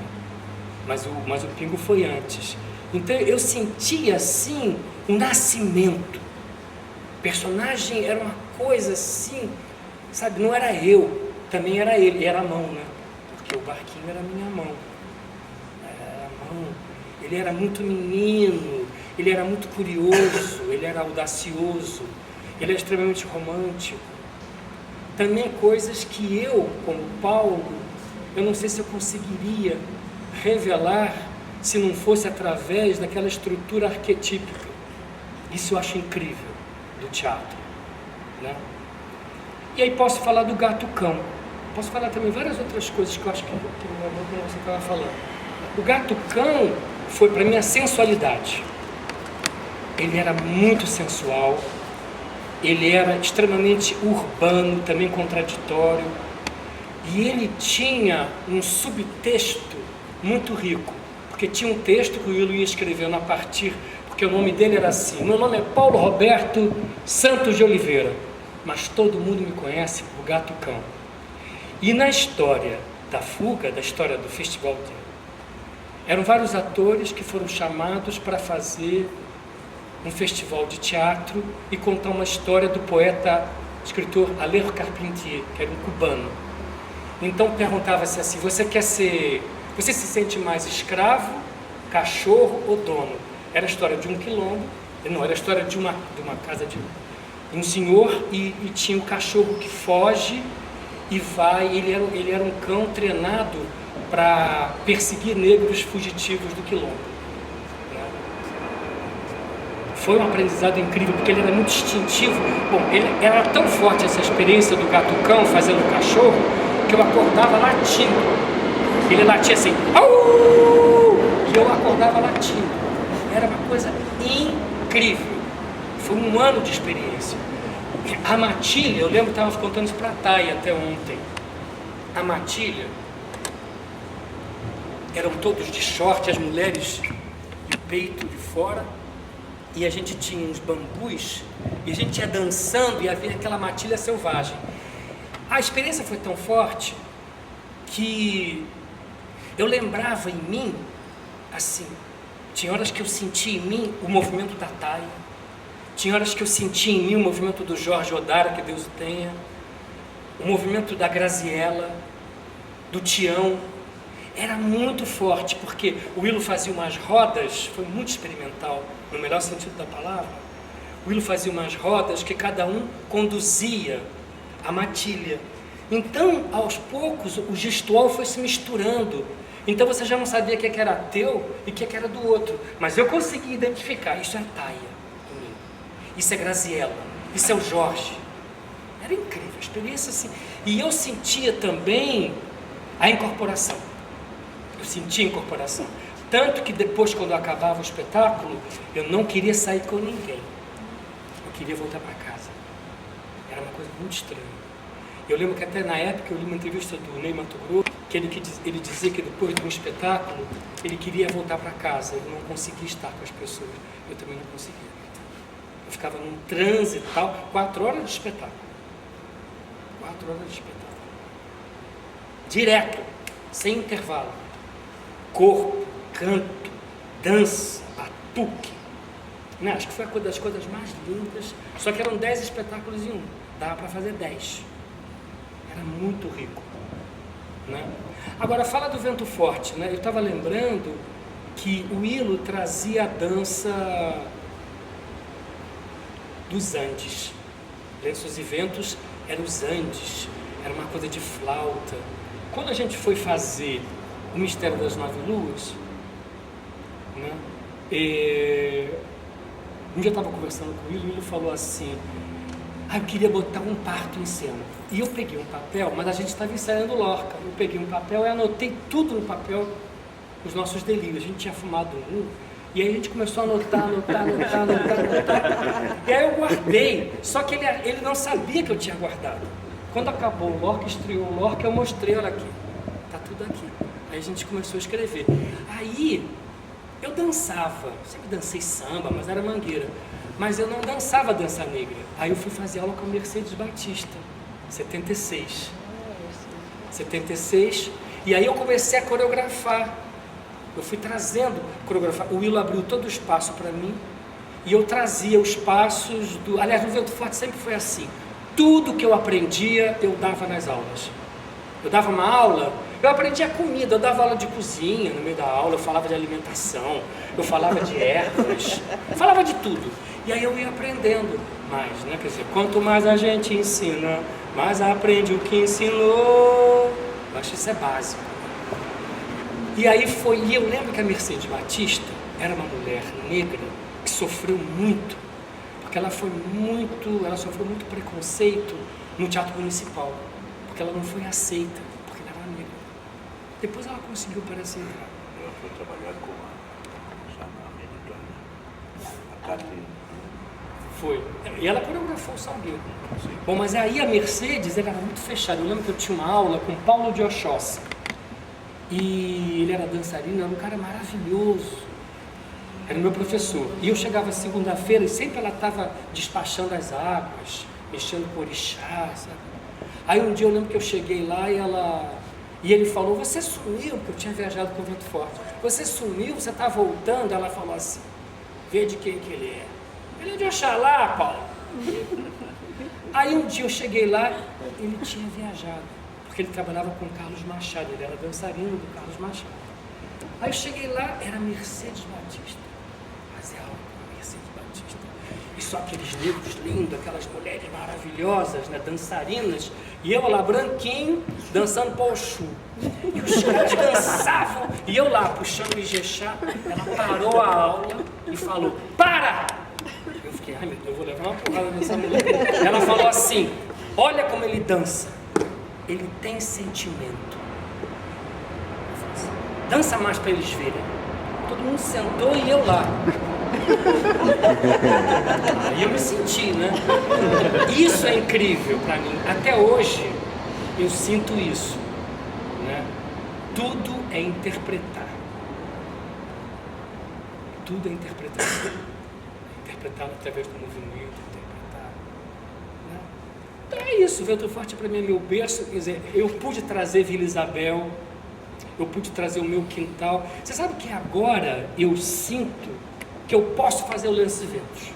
mas o Pingo foi antes. Então eu sentia assim um nascimento. O personagem era uma coisa assim, sabe, não era eu, também era ele, era a mão, né? Porque o barquinho era a minha mão. Era a mão. Ele era muito menino. Ele era muito curioso, ele era audacioso, ele era extremamente romântico. Também coisas que eu, como Paulo, eu não sei se eu conseguiria revelar se não fosse através daquela estrutura arquetípica. Isso eu acho incrível do teatro, né? E aí posso falar do gato-cão. Posso falar também várias outras coisas que eu acho que você estava falando. O gato-cão foi para mim a sensualidade. Ele era muito sensual, ele era extremamente urbano, também contraditório, e ele tinha um subtexto muito rico, porque tinha um texto que o Willo ia escrevendo a partir, porque o nome dele era assim: meu nome é Paulo Roberto Santos de Oliveira, mas todo mundo me conhece por Gato-cão. E na história da fuga, da história do festival, eram vários atores que foram chamados para fazer um festival de teatro e contar uma história do poeta, escritor Alain Carpentier, que era um cubano. Então perguntava-se assim: você se sente mais escravo, cachorro ou dono? Era a história de um quilombo, não, era a história de uma casa de um senhor e tinha um cachorro que foge e vai, ele era um cão treinado para perseguir negros fugitivos do quilombo. Foi um aprendizado incrível, porque ele era muito instintivo. Bom, era tão forte essa experiência do gato-cão fazendo o cachorro, que eu acordava latindo. Ele latia assim, au! E eu acordava latindo. Era uma coisa incrível. Foi um ano de experiência. A matilha, eu lembro que estava contando isso para a Thay até ontem. A matilha, eram todos de short, as mulheres de peito de fora, e a gente tinha uns bambus, e a gente ia dançando e havia aquela matilha selvagem. A experiência foi tão forte que eu lembrava em mim, assim, tinha horas que eu sentia em mim o movimento da Thay, tinha horas que eu sentia em mim o movimento do Jorge Odara, que Deus o tenha, o movimento da Graziella, do Tião. Era muito forte, porque o Willo fazia umas rodas, foi muito experimental, no melhor sentido da palavra. O Willo fazia umas rodas que cada um conduzia a matilha. Então, aos poucos, o gestual foi se misturando. Então você já não sabia o que era teu e o que era do outro. Mas eu consegui identificar, isso é Thay, isso é Graziella, isso é o Jorge. Era incrível, a experiência assim. E eu sentia também a incorporação. Eu sentia a incorporação. Tanto que depois, quando acabava o espetáculo, eu não queria sair com ninguém. Eu queria voltar para casa. Era uma coisa muito estranha. Eu lembro que até na época eu li uma entrevista do Ney Matogrosso, que ele dizia que depois de um espetáculo, ele queria voltar para casa. Ele não conseguia estar com as pessoas. Eu também não conseguia. Eu ficava num transe e tal, 4 horas de espetáculo. 4 horas de espetáculo. Direto, sem intervalo. Corpo, canto, dança, batuque. Né? Acho que foi uma das coisas mais lindas. Só que eram 10 espetáculos em um. Dava para fazer 10. Era muito rico. Né? Agora, fala do Vento Forte. Né? Eu estava lembrando que o Willo trazia a dança dos Andes. Lenços e Ventos eram os Andes. Era uma coisa de flauta. Quando a gente foi fazer o Mistério das 9 Luas, né? Um dia eu estava conversando com ele e ele falou assim: eu queria botar um parto em cena. E eu peguei um papel, mas a gente estava ensaiando Lorca. Eu peguei um papel e anotei tudo no papel, os nossos delírios. A gente tinha fumado um, e aí a gente começou a anotar. E aí eu guardei, só que ele não sabia que eu tinha guardado. Quando acabou o Lorca, estreou o Lorca, eu mostrei, olha aqui, tá tudo aqui. Aí a gente começou a escrever. Aí eu dançava, sempre dancei samba, mas era mangueira. Mas eu não dançava dança negra. Aí eu fui fazer aula com a Mercedes Batista, 76. E aí eu comecei a coreografar. Eu fui trazendo coreografar. O Willo abriu todo o espaço para mim e eu trazia os passos do... Aliás, no Vento Forte sempre foi assim. Tudo que eu aprendia, eu dava nas aulas. Eu dava uma aula, eu aprendia comida, eu dava aula de cozinha no meio da aula, eu falava de alimentação, eu falava de ervas, eu falava de tudo. E aí eu ia aprendendo mais, né? Quer dizer, quanto mais a gente ensina, mais aprende o que ensinou. Eu acho que isso é básico. E aí e eu lembro que a Mercedes Batista era uma mulher negra que sofreu muito, porque ela sofreu muito preconceito no Teatro Municipal, porque ela não foi aceita, porque ela era negra. Depois ela conseguiu, parece, entrar. Ela foi trabalhar com a americana, a Kathleen. Foi. E ela coreografou o Salgueiro. Bom, mas aí a Mercedes, ela era muito fechada. Eu lembro que eu tinha uma aula com Paulo de Oxóssi. E ele era dançarino, era um cara maravilhoso. Era o meu professor. E eu chegava segunda-feira e sempre ela estava despachando as águas, mexendo com orixá, sabe? Aí um dia eu lembro que eu cheguei lá e ele falou: você sumiu, porque eu tinha viajado com o Vento Forte. Você sumiu, você está voltando? Ela falou assim: vê de quem que ele é. Ele é de Oxalá, Paulo. Aí um dia eu cheguei lá, ele tinha viajado, porque ele trabalhava com o Carlos Machado, ele era dançarino do Carlos Machado. Aí eu cheguei lá, era Mercedes Batista. Mas é algo com Mercedes Batista. E só aqueles negros lindos, aquelas mulheres maravilhosas, né, dançarinas, e eu lá branquinho, dançando Poxu. E os caras dançavam, e eu lá puxando o Ijexá. Ela parou a aula e falou: para! Eu fiquei: ai meu Deus, eu vou levar uma porrada nessa mulher. Ela falou assim: olha como ele dança, ele tem sentimento. Eu falei assim: dança mais para eles verem. Todo mundo sentou e eu lá. Aí eu me senti, né? Isso é incrível para mim. Até hoje eu sinto isso, né? Tudo é interpretar. Tudo é interpretação. Interpretar através do movimento, interpretar. Né? Então é isso, o Vento Forte para mim é meu berço. Quer dizer, eu pude trazer Vila Isabel, eu pude trazer o meu quintal. Você sabe que agora eu sinto que eu posso fazer o Lance Ventos.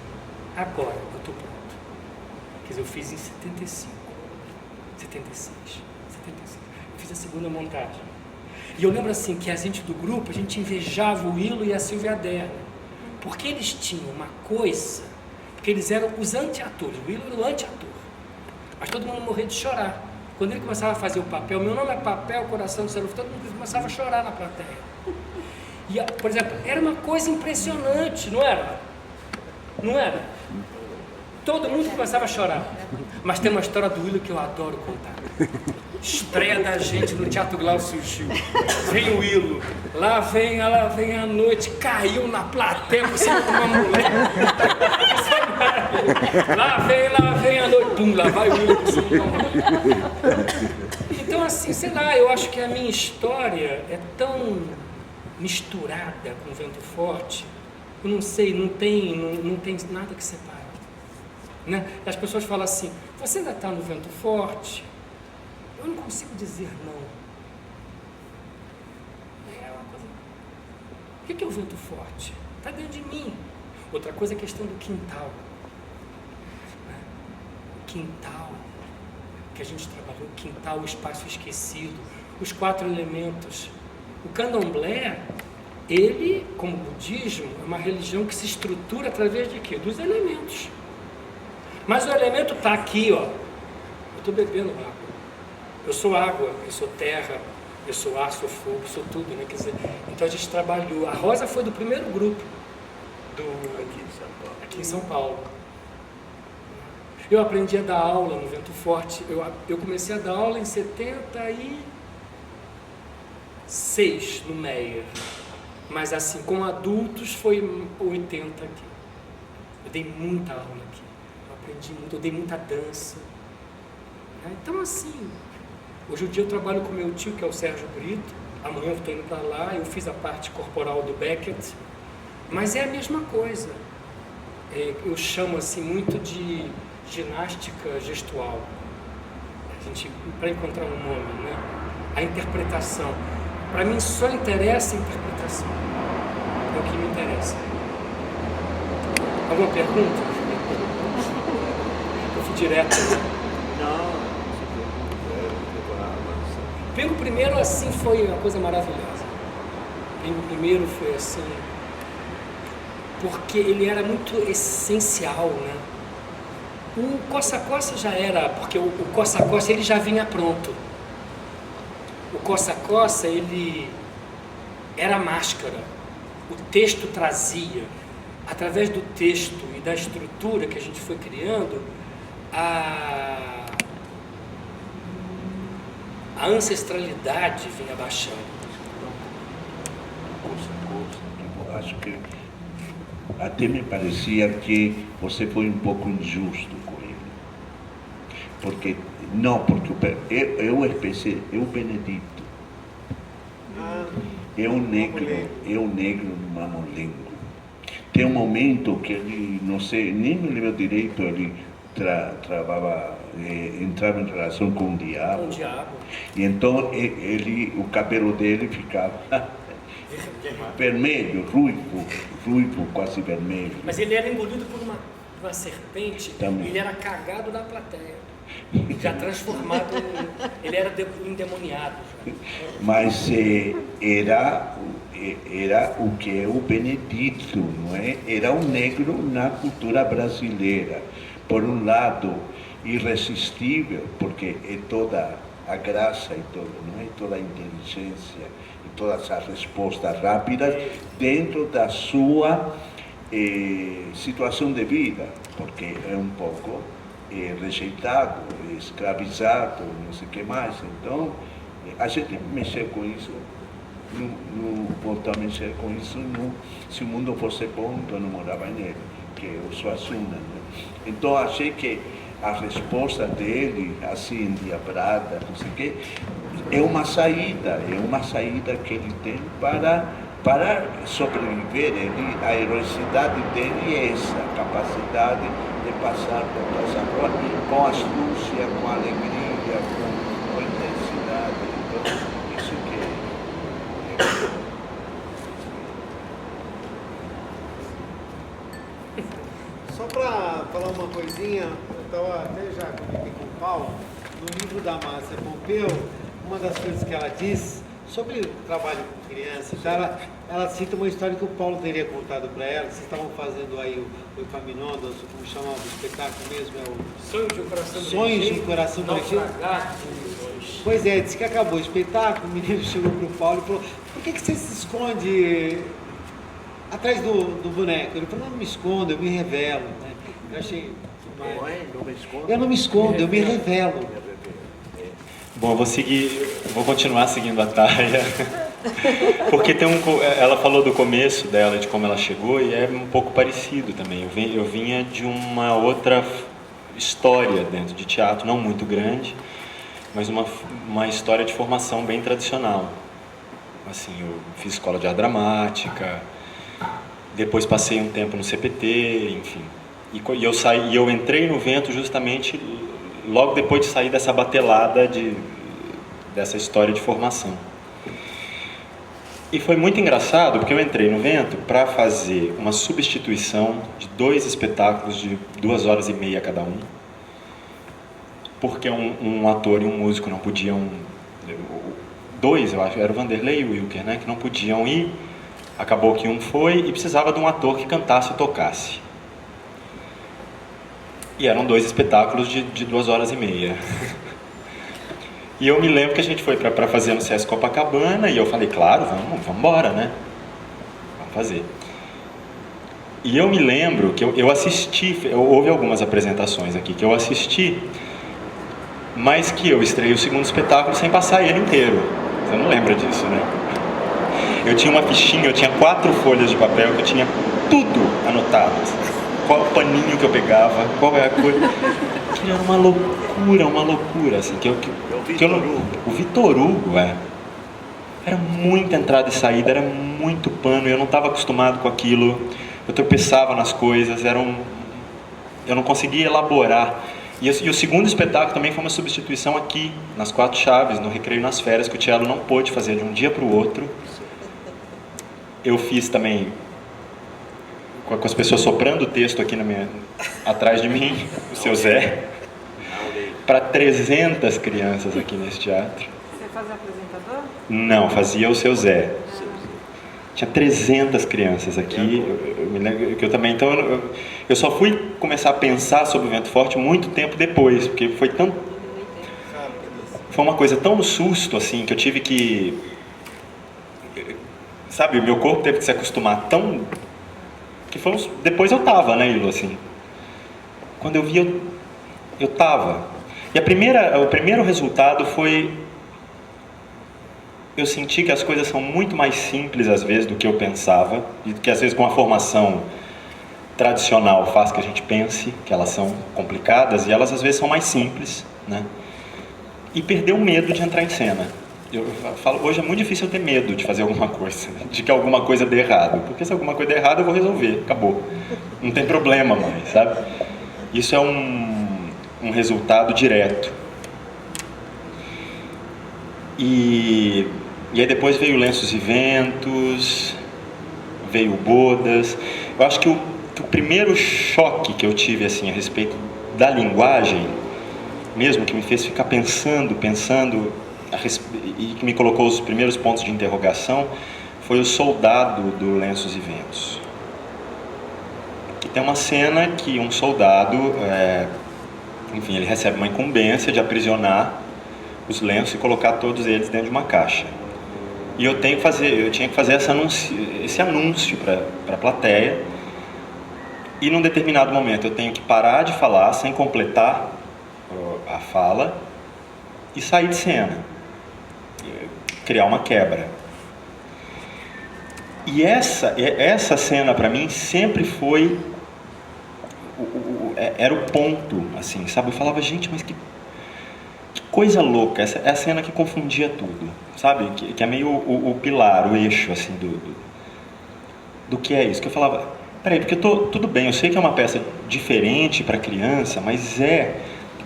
Agora eu estou pronto. Quer dizer, eu fiz em 75, 76, 75. Eu fiz a segunda montagem. E eu lembro assim que a gente do grupo, a gente invejava o Ilo e a Silvia Adler, porque eles tinham uma coisa, porque eles eram os anti-atores, o Ilo era o anti-ator, mas todo mundo morria de chorar. Quando ele começava a fazer o papel, meu nome é Papel, Coração do Céu, todo mundo começava a chorar na plateia. E, por exemplo, era uma coisa impressionante, não era? Não era? Todo mundo começava a chorar. Mas tem uma história do Ilo que eu adoro contar. Estreia da gente no Teatro Glaucio Gil. Vem o Ilo, lá vem a noite, caiu na plateia por cima de uma mulher. Lá vem a noite, pum, lá vai o Ilo por cima de uma mulher. Então assim, sei lá, eu acho que a minha história é tão misturada com o Vento Forte, eu não sei, não tem nada que separe. Né? As pessoas falam assim, você ainda está no Vento Forte? Eu não consigo dizer não. É uma coisa... O que é o Vento Forte? Está dentro de mim. Outra coisa é a questão do quintal. O quintal que a gente trabalhou, o quintal, o espaço esquecido, os 4 elementos. O candomblé, ele, como budismo, é uma religião que se estrutura através de quê? Dos elementos. Mas o elemento está aqui, ó. Eu estou bebendo água. Eu sou água, eu sou terra, eu sou ar, sou fogo, sou tudo, né? Quer dizer, então a gente trabalhou. A Rosa foi do primeiro grupo aqui em São Paulo. Eu aprendi a dar aula no Vento Forte. Eu comecei a dar aula em 76 no Meyer. Mas assim, com adultos foi 80 aqui. Eu dei muita aula aqui. Aprendi muito, eu dei muita dança. Então assim, hoje em dia eu trabalho com meu tio, que é o Sérgio Brito. Amanhã eu estou indo para lá, eu fiz a parte corporal do Beckett. Mas é a mesma coisa. Eu chamo assim muito de ginástica gestual. Para encontrar um nome, né? A interpretação. Para mim só interessa a interpretação. É o que me interessa. Alguma pergunta? Direto. Não. Pingo primeiro assim foi uma coisa maravilhosa. Pingo primeiro foi assim, porque ele era muito essencial, né? O Coça-Coça já era, porque o Coça-Coça ele já vinha pronto. O Coça-Coça ele era máscara. O texto trazia, através do texto e da estrutura que a gente foi criando, a ancestralidade vinha baixando. Eu acho que até me parecia que você foi um pouco injusto com ele. Porque eu pensei, o Benedito é um negro no Mamolengo. Tem um momento que ele, não sei, nem me lembro direito, ele entrava em relação com o diabo. E então o cabelo dele ficava vermelho, ruivo, quase vermelho. Mas ele era engolido por uma serpente. Também. Ele era cagado da plateia. Já transformado, ele era endemoniado. Já. Mas era o que é o Benedito, não é? Era um negro na cultura brasileira. Por um lado, irresistível, porque é toda a graça e todo, não é? Toda a inteligência e todas as respostas rápidas dentro da sua situação de vida, porque é um pouco rejeitado, escravizado, não sei o que mais. Então, a gente mexer com isso, não voltar a mexer com isso, se o mundo fosse bom, então não morava nele, que é o Suassuna, né? Então, achei que a resposta dele, assim, endiabrada, não sei o quê, é uma saída que ele tem para sobreviver. A heroicidade dele é essa capacidade de passar por toda essa prova com astúcia, com alegria, com intensidade. Então, isso que é. Só para falar uma coisinha, eu estava até já comentei com o Paulo, no livro da Márcia Pompeu, uma das coisas que ela diz sobre o trabalho com criança, então ela cita uma história que o Paulo teria contado para ela. Vocês estavam fazendo aí o Epaminondas, como chamava o espetáculo mesmo? É o Sonhos de um Coração Sonhos de um Coração Direitinho. Pois é, disse que acabou o espetáculo, o menino chegou para o Paulo e falou: por que você se esconde atrás do boneco? Ele falou: não me escondo, eu me revelo. Né? Eu achei demais. Eu não me escondo, eu me revelo. Bom, vou continuar seguindo a Thaia, porque ela falou do começo dela, de como ela chegou, e é um pouco parecido também. Eu vinha de uma outra história dentro de teatro, não muito grande, mas uma história de formação bem tradicional. Assim, eu fiz escola de arte dramática, depois passei um tempo no CPT, enfim. E eu entrei no Vento justamente logo depois de sair dessa batelada dessa história de formação. E foi muito engraçado, porque eu entrei no Vento para fazer uma substituição de 2 espetáculos de 2h30 cada um, porque um ator e um músico não podiam... 2, eu acho, era o Vanderlei e o Wilker, né, que não podiam ir. Acabou que um foi e precisava de um ator que cantasse e tocasse. E eram 2 espetáculos de 2h30. E eu me lembro que a gente foi para fazer no Sesc Copacabana, e eu falei: claro, vamos embora, né? Vamos fazer. E eu me lembro que eu assisti, houve algumas apresentações aqui que eu assisti, mas que eu estreiei o segundo espetáculo sem passar ele inteiro. Você não lembra disso, né? Eu tinha uma fichinha, eu tinha 4 folhas de papel, que eu tinha tudo anotado. Qual o paninho que eu pegava, qual é a coisa. Que era uma loucura, assim, o Vitor Hugo, era muita entrada e saída, era muito pano, eu não estava acostumado com aquilo, eu tropeçava nas coisas, eu não conseguia elaborar. E o segundo espetáculo também foi uma substituição aqui, nas 4 Chaves, no Recreio nas Férias, que o Tielo não pôde fazer de um dia para o outro. Eu fiz também com as pessoas soprando o texto aqui atrás de mim, o seu Zé, para 300 crianças aqui nesse teatro. Você fazia apresentador? Não, fazia o seu Zé. Tinha 300 crianças aqui. Eu me lembro que eu também. Então, eu só fui começar a pensar sobre o Vento Forte muito tempo depois, porque foi uma coisa tão no susto, assim, que eu tive que. Sabe, o meu corpo teve que se acostumar tão. Depois eu tava, né, Ilo, assim. Quando eu vi, eu tava. E o primeiro resultado foi... Eu senti que as coisas são muito mais simples, às vezes, do que eu pensava. E que, às vezes, com a formação tradicional faz que a gente pense que elas são complicadas. E elas, às vezes, são mais simples, né? E perder o medo de entrar em cena. Eu falo, hoje é muito difícil eu ter medo de fazer alguma coisa, de que alguma coisa dê errado, porque se alguma coisa der errado eu vou resolver, acabou, não tem problema mais, sabe? Isso é um resultado direto. E aí depois veio Lenços e Ventos, veio Bodas. Eu acho que o primeiro choque que eu tive assim a respeito da linguagem, mesmo que me fez ficar pensando e que me colocou os primeiros pontos de interrogação, foi o Soldado do Lenços e Ventos. Que tem uma cena que um soldado, enfim, ele recebe uma incumbência de aprisionar os lenços e colocar todos eles dentro de uma caixa. E eu tinha que fazer esse anúncio para a plateia, e num determinado momento eu tenho que parar de falar sem completar a fala e sair de cena, criar uma quebra. E essa cena para mim sempre foi era o ponto, assim, sabe? Eu falava, gente, mas que coisa louca, essa é a cena que confundia tudo, sabe? Que é meio o pilar, o eixo, assim, do que é isso. Que eu falava, peraí, porque tudo bem, eu sei que é uma peça diferente para criança, mas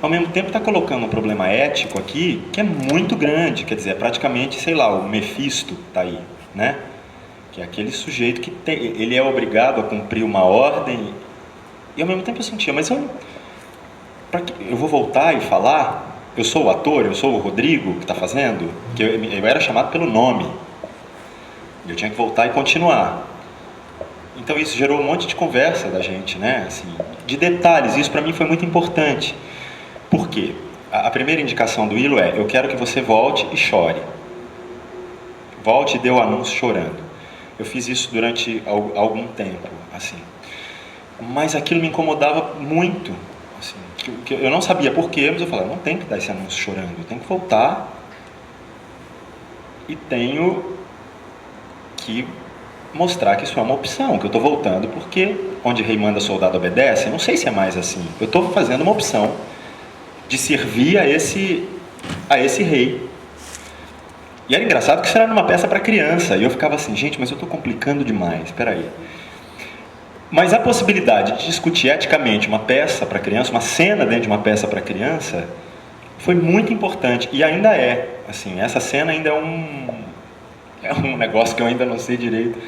ao mesmo tempo está colocando um problema ético aqui que é muito grande, quer dizer, é praticamente, sei lá, o Mefisto está aí, né? Que é aquele sujeito que ele é obrigado a cumprir uma ordem, e ao mesmo tempo eu sentia, mas eu vou voltar e falar, eu sou o ator, eu sou o Rodrigo que está fazendo, que eu era chamado pelo nome, eu tinha que voltar e continuar. Então isso gerou um monte de conversa da gente, né? Assim, de detalhes, isso para mim foi muito importante. Por quê? A primeira indicação do Willow é: eu quero que você volte e chore. Volte e dê o anúncio chorando. Eu fiz isso durante algum tempo, assim. Mas aquilo me incomodava muito, assim, que eu não sabia por quê, mas eu falava, não tem que dar esse anúncio chorando, eu tenho que voltar e tenho que mostrar que isso é uma opção, que eu estou voltando porque onde rei manda, soldado obedece. Eu não sei se é mais assim. Eu estou fazendo uma opção de servir a esse rei. E era engraçado que isso era numa peça para criança, e eu ficava assim, gente, mas eu estou complicando demais, espera aí. Mas a possibilidade de discutir eticamente uma peça para criança, uma cena dentro de uma peça para criança, foi muito importante, e ainda é, assim, essa cena ainda é um negócio que eu ainda não sei direito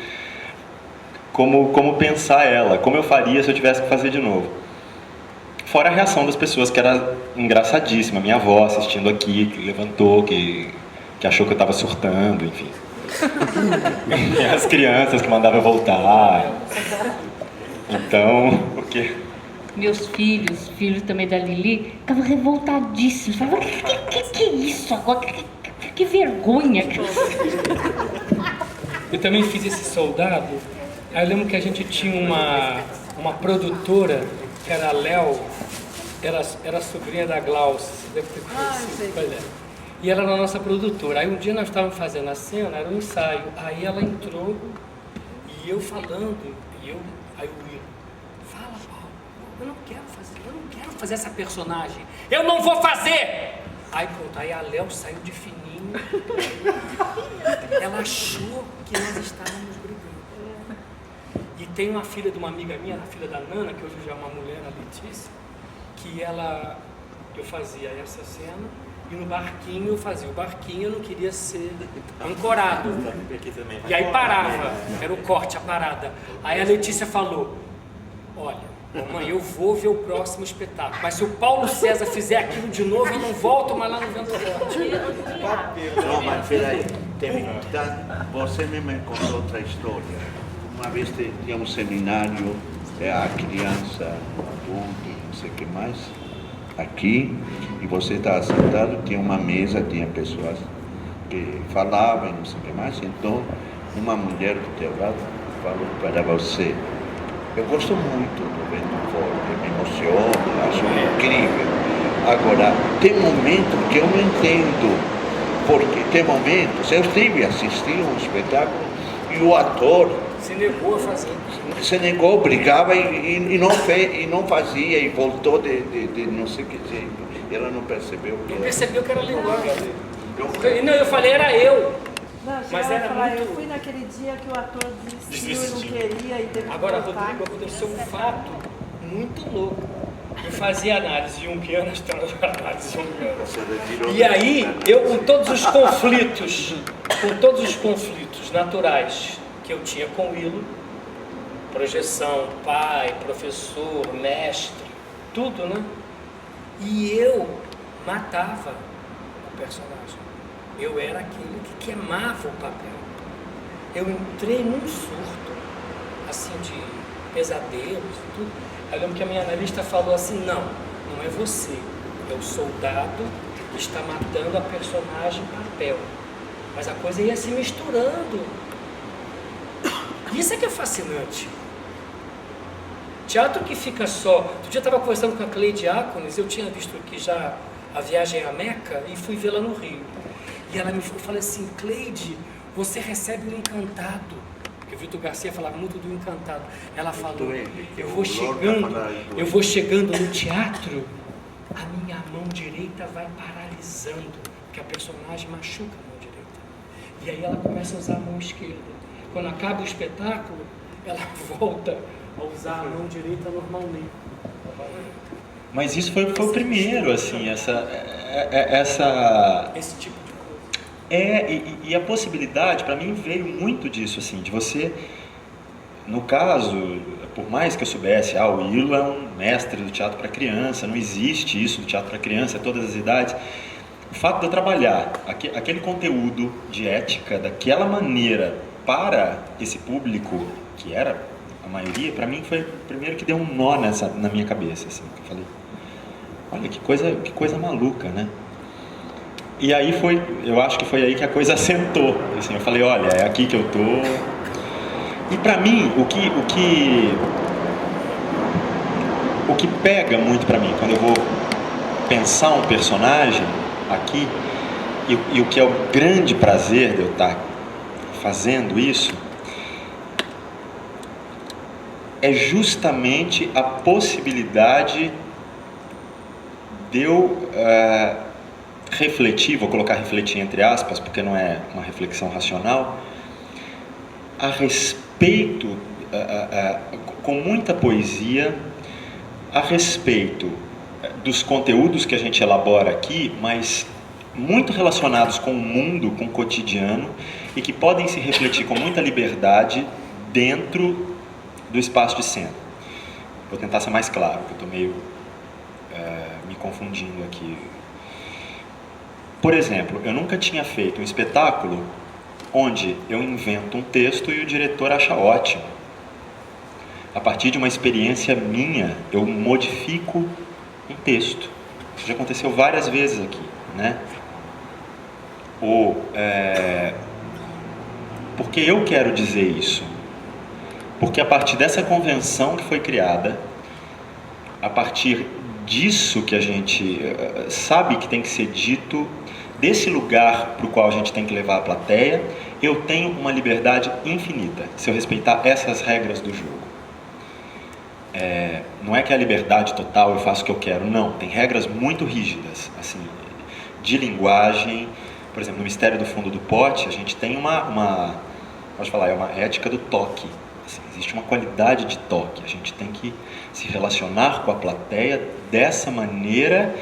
como pensar ela, como eu faria se eu tivesse que fazer de novo. Fora a reação das pessoas, que era engraçadíssima. Minha avó assistindo aqui, que levantou, que achou que eu estava surtando, enfim. E as crianças que mandavam eu voltar. Então, o quê? Meus filhos também da Lili, ficavam revoltadíssimos. Falavam, que é isso agora? Que vergonha! Eu também fiz esse soldado. Aí eu lembro que a gente tinha uma produtora, que era a Léo, era sobrinha da Glaucia, deve ter conhecido. Pois é. E ela era a nossa produtora. Aí um dia nós estávamos fazendo a cena, era um ensaio. Aí ela entrou, e eu falando, aí o Will, fala, Paulo, eu não quero fazer essa personagem. Eu não vou fazer! Aí pronto, aí a Léo saiu de fininho. Ela achou que nós estávamos brigando. E tem uma filha de uma amiga minha, a filha da Nana, que hoje já é uma mulher, a Letícia, que eu fazia essa cena, e no barquinho eu fazia. O barquinho eu não queria ser ancorado. E aí parava, era o corte, a parada. Aí a Letícia falou, olha, mamãe, eu vou ver o próximo espetáculo, mas se o Paulo César fizer aquilo de novo, eu não volto mais lá no Vento Forte. Não, mas peraí, você me contou outra história. Uma vez tinha um seminário, a criança, adulto, não sei o que mais, aqui, e você estava sentado, tinha uma mesa, tinha pessoas que falavam e não sei o que mais, então uma mulher do teu lado falou para você, eu gosto muito do Vento Forte, me emociona, acho incrível. Agora, tem momentos que eu não entendo, porque tem momentos, eu estive assistindo um espetáculo e o ator se negou a fazer. Se negou, brigava e não fazia, e voltou de não sei o que jeito. Ela não percebeu que não percebeu que era linguagem. Não, eu falei, era eu. Não, mas era falar, muito... Eu fui naquele dia que o ator desistiu e não queria e teve que Agora, voltar. Rodrigo, aconteceu um fato muito louco. Eu fazia análise junguiana, análise junguiana. E aí, eu com todos os conflitos naturais que eu tinha com o Willow, projeção, pai, professor, mestre, tudo, né? E eu matava o personagem. Eu era aquele que queimava o papel. Eu entrei num surto, assim, de pesadelos e tudo. Eu lembro que a minha analista falou assim, não é você, é o soldado que está matando a personagem papel. Mas a coisa ia se misturando. Isso é que é fascinante. Teatro que fica só... Outro dia eu estava conversando com a Cleide Ácones, eu tinha visto aqui já a viagem a Meca e fui vê-la no Rio. E ela me falou assim, Cleide, você recebe um encantado. Porque o Vitor Garcia falava muito do encantado. Ela falou, eu vou chegando no teatro a minha mão direita vai paralisando, porque a personagem machuca a mão direita. E aí ela começa a usar a mão esquerda. Quando acaba o espetáculo, ela volta a usar a mão direita normalmente. Mas isso foi o primeiro, assim, esse tipo de coisa. E a possibilidade, para mim, veio muito disso, assim, de você, no caso, por mais que eu soubesse, o Ilo é um mestre do teatro para criança, não existe isso do teatro para criança, é todas as idades. O fato de eu trabalhar aquele conteúdo de ética daquela maneira para esse público, que era a maioria, para mim foi o primeiro que deu um nó na minha cabeça, assim, eu falei, olha que coisa maluca, né? E aí eu acho que foi aí que a coisa assentou, assim, eu falei, olha, é aqui que eu tô. E para mim, o que pega muito para mim quando eu vou pensar um personagem aqui, e o que é o grande prazer de eu estar fazendo isso, é justamente a possibilidade de eu refletir, vou colocar refletir entre aspas, porque não é uma reflexão racional, a respeito, com muita poesia, a respeito dos conteúdos que a gente elabora aqui, mas muito relacionados com o mundo, com o cotidiano, e que podem se refletir com muita liberdade dentro do espaço de cena. Vou tentar ser mais claro, porque eu estou meio me confundindo aqui. Por exemplo, eu nunca tinha feito um espetáculo onde eu invento um texto e o diretor acha ótimo. A partir de uma experiência minha, eu modifico um texto. Isso já aconteceu várias vezes aqui, né? Porque eu quero dizer isso. Porque a partir dessa convenção que foi criada, a partir disso que a gente sabe que tem que ser dito, desse lugar para o qual a gente tem que levar a plateia, eu tenho uma liberdade infinita, se eu respeitar essas regras do jogo. Não é que é a liberdade total, eu faço o que eu quero, não. Tem regras muito rígidas, assim, de linguagem. Por exemplo, no Mistério do Fundo do Pote, a gente tem pode falar, é uma ética do toque. Assim, existe uma qualidade de toque, a gente tem que se relacionar com a plateia dessa maneira,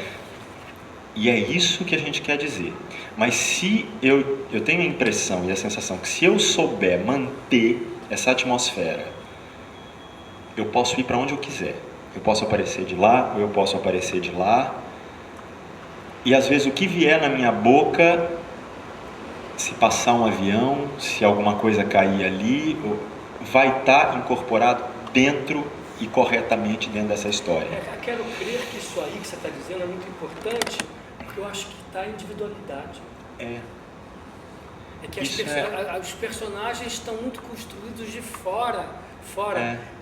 e é isso que a gente quer dizer. Mas se eu tenho a impressão e a sensação que se eu souber manter essa atmosfera, eu posso ir para onde eu quiser. Eu posso aparecer de lá, ou eu posso aparecer de lá, e às vezes o que vier na minha boca, se passar um avião, se alguma coisa cair ali, vai estar incorporado dentro e corretamente dentro dessa história. Eu quero crer que isso aí que você está dizendo é muito importante, porque eu acho que está a individualidade. É que os personagens estão muito construídos de fora.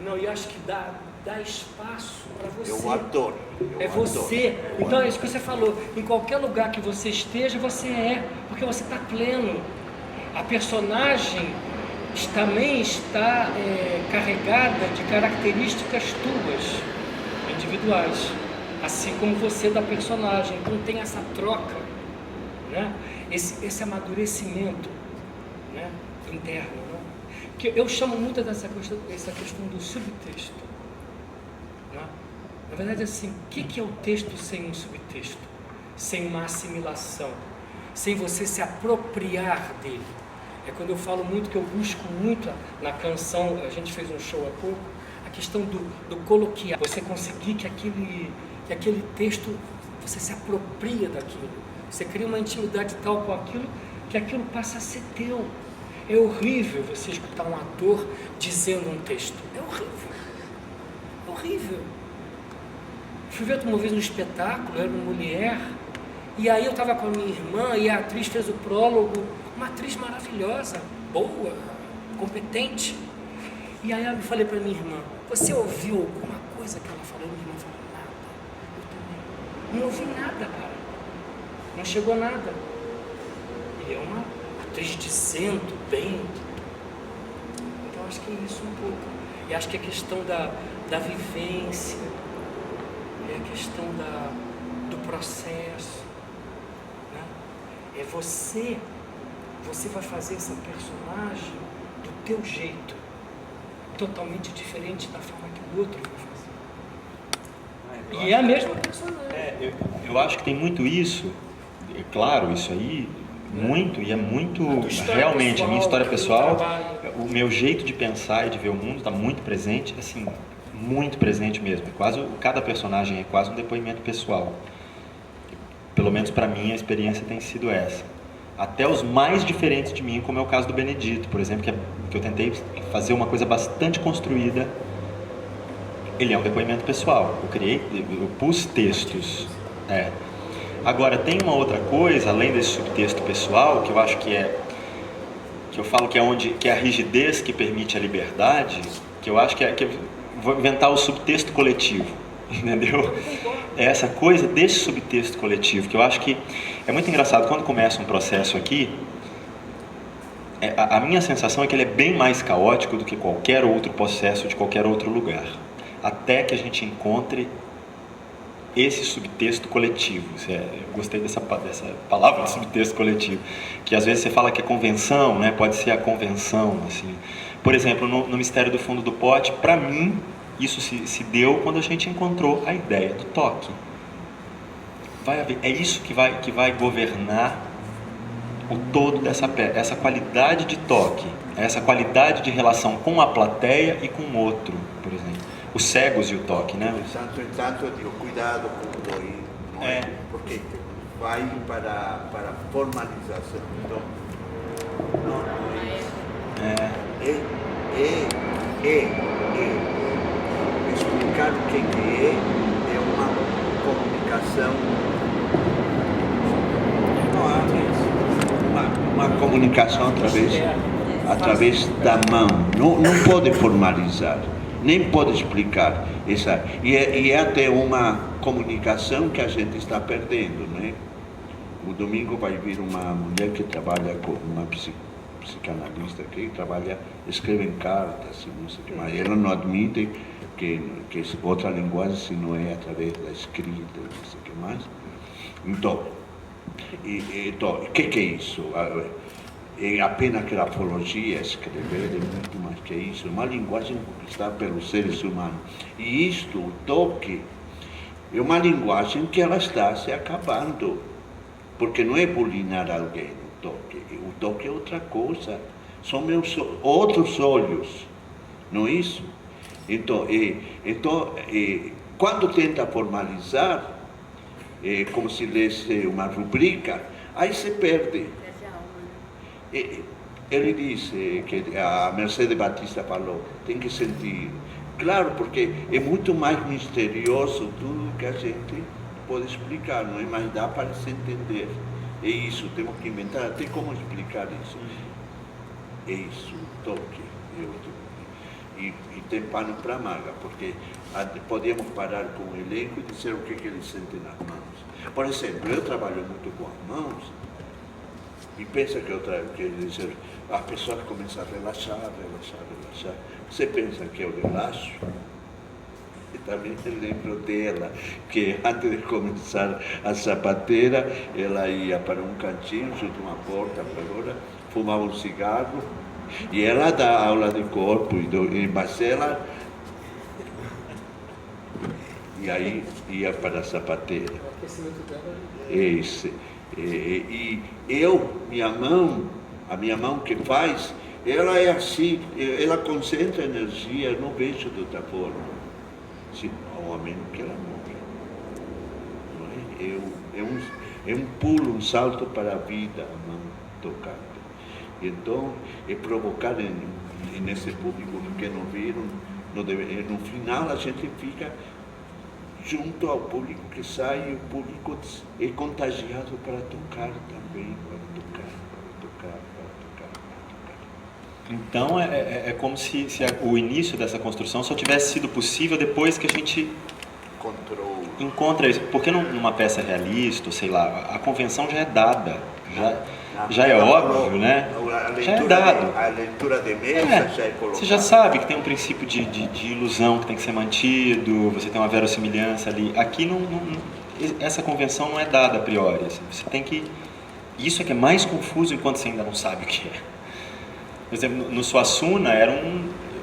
Não, e acho que dá espaço para você. Eu adoro. Você. Então é isso que você falou. Em qualquer lugar que você esteja, você porque você está pleno. A personagem também está carregada de características tuas, individuais, assim como você da personagem. Então tem essa troca, né? Esse amadurecimento, né? Interno, né? Que eu chamo muito essa questão do subtexto, né? Na verdade, assim, o que é o texto sem um subtexto? Sem uma assimilação, sem você se apropriar dele. É quando eu falo muito, que eu busco muito na canção, a gente fez um show há pouco, a questão do coloquial, você conseguir que aquele texto, você se apropria daquilo, você cria uma intimidade tal com aquilo, que aquilo passa a ser teu. É horrível você escutar um ator dizendo um texto, é horrível. Fui ver uma vez um espetáculo, era uma mulher, e aí eu estava com a minha irmã, e a atriz fez o prólogo, uma atriz maravilhosa, boa, competente. E aí eu falei para minha irmã, você ouviu alguma coisa que ela falou? Minha irmã falou, nada. Eu também. Não ouvi nada, cara. Não chegou nada. E é uma atriz dizendo bem. Então acho que é isso um pouco. E acho que a questão da vivência, é a questão processo, né? É você vai fazer essa personagem do teu jeito, totalmente diferente da forma que o outro vai fazer. E é a mesma personagem. Eu acho que tem muito isso, é claro, isso aí, muito, e é muito, realmente, a minha história pessoal, o meu jeito de pensar e de ver o mundo está muito presente, assim, muito presente mesmo. Cada personagem é quase um depoimento pessoal. Pelo menos para mim a experiência tem sido essa. Até os mais diferentes de mim, como é o caso do Benedito, por exemplo, que eu tentei fazer uma coisa bastante construída. Ele é um depoimento pessoal. Eu pus textos. Agora, tem uma outra coisa, além desse subtexto pessoal, que eu acho que eu falo que é a rigidez que permite a liberdade, que eu acho que vou inventar o subtexto coletivo, entendeu? É essa coisa desse subtexto coletivo, que eu acho que é muito engraçado. Quando começa um processo aqui, a minha sensação é que ele é bem mais caótico do que qualquer outro processo de qualquer outro lugar, até que a gente encontre esse subtexto coletivo. Eu gostei dessa palavra, subtexto coletivo, que às vezes você fala que é convenção, né? Pode ser a convenção, assim. Por exemplo, no Mistério do Fundo do Pote, para mim, isso se deu quando a gente encontrou a ideia do toque. É isso que vai governar o todo dessa peça, essa qualidade de toque, essa qualidade de relação com a plateia e com o outro, por exemplo. Os cegos e o toque, né? Tanto eu digo, cuidado com o doir, não é? Porque vai para formalização. Então, não é isso. Explicar o que é uma comunicação. Uma comunicação através da mão. Não pode formalizar, nem pode explicar. E é até uma comunicação que a gente está perdendo, né? O domingo vai vir uma mulher que trabalha com uma psicanalista que escreve cartas, não sei o que mais. Ela não admite que outra linguagem se não é através da escrita, não sei o que mais. Então, o que é isso? É apenas grafologia, escrever é muito mais que isso. É uma linguagem conquistada pelos seres humanos. E isto, o toque, é uma linguagem que ela está se acabando. Porque não é bulinar alguém o toque. O toque é outra coisa. São outros olhos. Não é isso? Então, quando tenta formalizar, como se lesse uma rubrica, aí se perde. Ele disse que a Mercedes Batista falou, tem que sentir. Claro, porque é muito mais misterioso tudo que a gente pode explicar, não é? Mas dá para se entender. É isso, temos que inventar até como explicar isso. É isso, toque. E tem pano para manga, porque podemos parar com o elenco e dizer o que eles sentem nas mãos. Por exemplo, eu trabalho muito com as mãos, e pensa que as pessoas começam a relaxar. Você pensa que eu relaxo? E também eu lembro dela, que antes de começar a sapateira, ela ia para um cantinho, junto a uma porta, fumava um cigarro, e ela dá aula de corpo, mas ela... E aí ia para a sapateira. O aquecimento dela... Esse. E a minha mão que faz, ela é assim, ela concentra energia, não vejo de outra forma. Ao menos que ela morre. É um pulo, um salto para a vida, a mão tocando. Então, é provocar nesse público que não viram, no final a gente fica junto ao público que sai, e o público é contagiado para tocar também, para tocar. Então é como se o início dessa construção só tivesse sido possível depois que a gente encontra isso. Porque numa peça realista, sei lá, a convenção já é dada, já é óbvio, né? Já é dado. A leitura de mesa já é colocada. Você já sabe que tem um princípio de ilusão que tem que ser mantido, você tem uma verossimilhança ali. Aqui não essa convenção não é dada a priori. Assim, você tem que... Isso é que é mais confuso enquanto você ainda não sabe o que é. Por exemplo, no Suassuna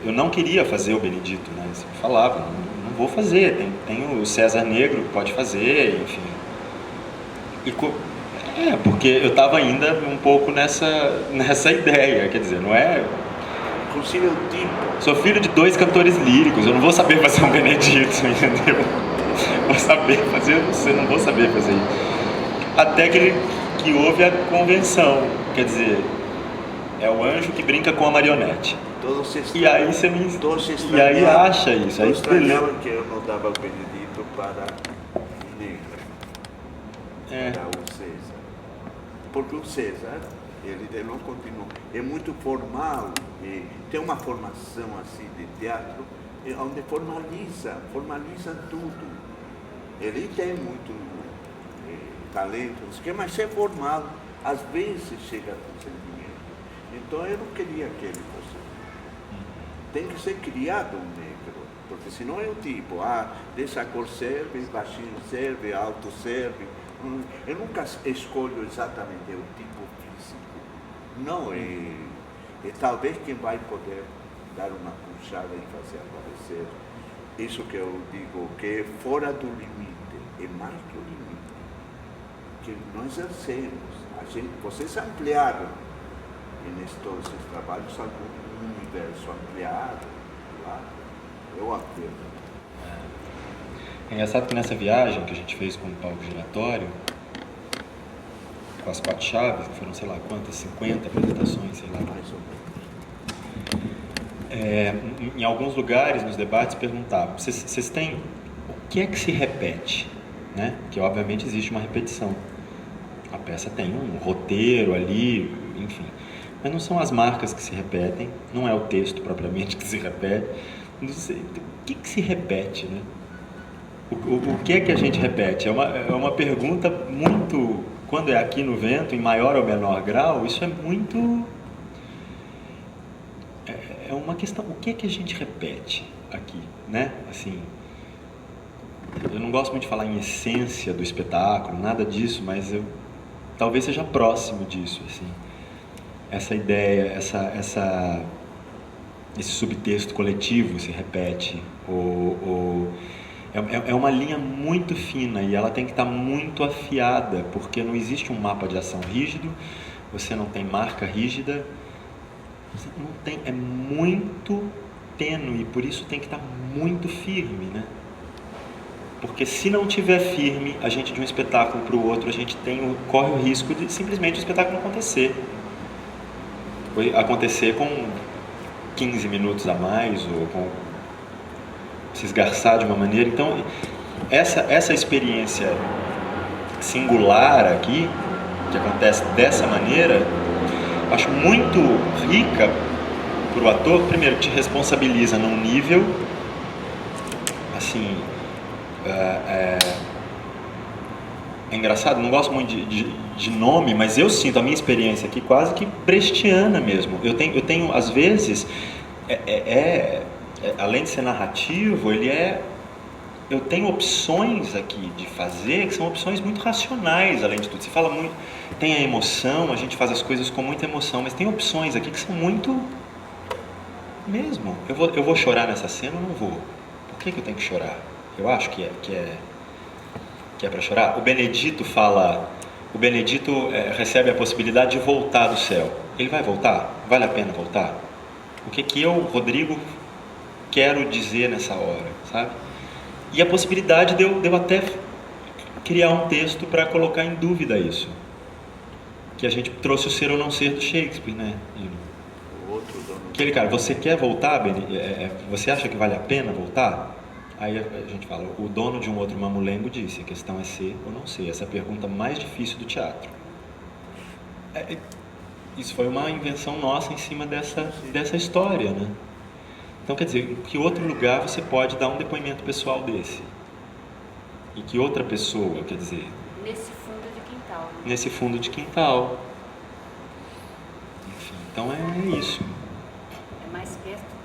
eu não queria fazer o Benedito, né? Eu falava, não vou fazer, tem o César Negro que pode fazer, enfim. Porque eu estava ainda um pouco nessa ideia, quer dizer, não é... Inclusive o tipo. Sou filho de 2 cantores líricos, eu não vou saber fazer um Benedito, entendeu? Vou saber fazer, não vou saber fazer isso. Até que houve a convenção, quer dizer, é o anjo que brinca com a marionete. E aí você me... E aí acha isso. Aí estranhavam que eu não dava o Benedito para o negro, para o César. Porque o César, ele não continua. É muito formal, tem uma formação assim de teatro, onde formaliza tudo. Ele tem muito talento, mas é formal. Às vezes chega com sentimento. Então eu não queria que ele fosse. Tem que ser criado um negro, porque senão é o tipo, dessa cor serve, baixinho serve, alto serve. Eu nunca escolho exatamente o tipo físico. Não, é talvez quem vai poder dar uma puxada e fazer aparecer isso que eu digo, que é fora do limite, é mais que o limite, que nós exercemos. Vocês ampliaram nestes trabalhos algum universo ampliado, lá, eu acredito. É engraçado que nessa viagem que a gente fez com o palco giratório, com as 4 chaves, que foram, sei lá quantas, 50 apresentações, sei lá. Mais ou menos. Em alguns lugares, nos debates, perguntavam, vocês têm, o que é que se repete? Né? Que obviamente existe uma repetição. A peça tem um roteiro ali, enfim. Mas não são as marcas que se repetem, não é o texto propriamente que se repete. Não sei, o que se repete, né? O que é que a gente repete? É uma pergunta muito... Quando é aqui no Vento, em maior ou menor grau, isso é muito... É uma questão... O que é que a gente repete aqui, né? Assim, eu não gosto muito de falar em essência do espetáculo, nada disso, mas talvez seja próximo disso, assim. Essa ideia, esse subtexto coletivo se repete, é uma linha muito fina e ela tem que estar muito afiada, porque não existe um mapa de ação rígido, você não tem marca rígida, você não tem, é muito tênue, por isso tem que estar muito firme, né? Porque se não tiver firme, a gente de um espetáculo para o outro, a gente corre o risco de simplesmente o espetáculo não acontecer com 15 minutos a mais, ou com se esgarçar de uma maneira. Então, essa experiência singular aqui, que acontece dessa maneira, acho muito rica para o ator. Primeiro, te responsabiliza num nível, assim, é engraçado, não gosto muito de nome, mas eu sinto a minha experiência aqui quase que brechtiana mesmo. Eu tenho às vezes, além de ser narrativo, eu tenho opções aqui de fazer que são opções muito racionais, além de tudo. Se fala muito, tem a emoção, a gente faz as coisas com muita emoção, mas tem opções aqui que são muito mesmo. Eu vou chorar nessa cena ou não vou? Por que eu tenho que chorar? Eu acho que é para chorar. O Benedito recebe a possibilidade de voltar do céu. Ele vai voltar? Vale a pena voltar? O que eu, Rodrigo, quero dizer nessa hora, sabe? E a possibilidade de eu até criar um texto para colocar em dúvida isso. Que a gente trouxe o ser ou não ser do Shakespeare, né? Aquele cara, você quer voltar, você acha que vale a pena voltar? Aí a gente fala, o dono de um outro mamulengo disse, a questão é ser ou não ser. Essa é a pergunta mais difícil do teatro. Isso foi uma invenção nossa em cima dessa história, né? Então, quer dizer, em que outro lugar você pode dar um depoimento pessoal desse? E que outra pessoa, quer dizer... Nesse fundo de quintal. Nesse fundo de quintal. Enfim, então é isso. É mais perto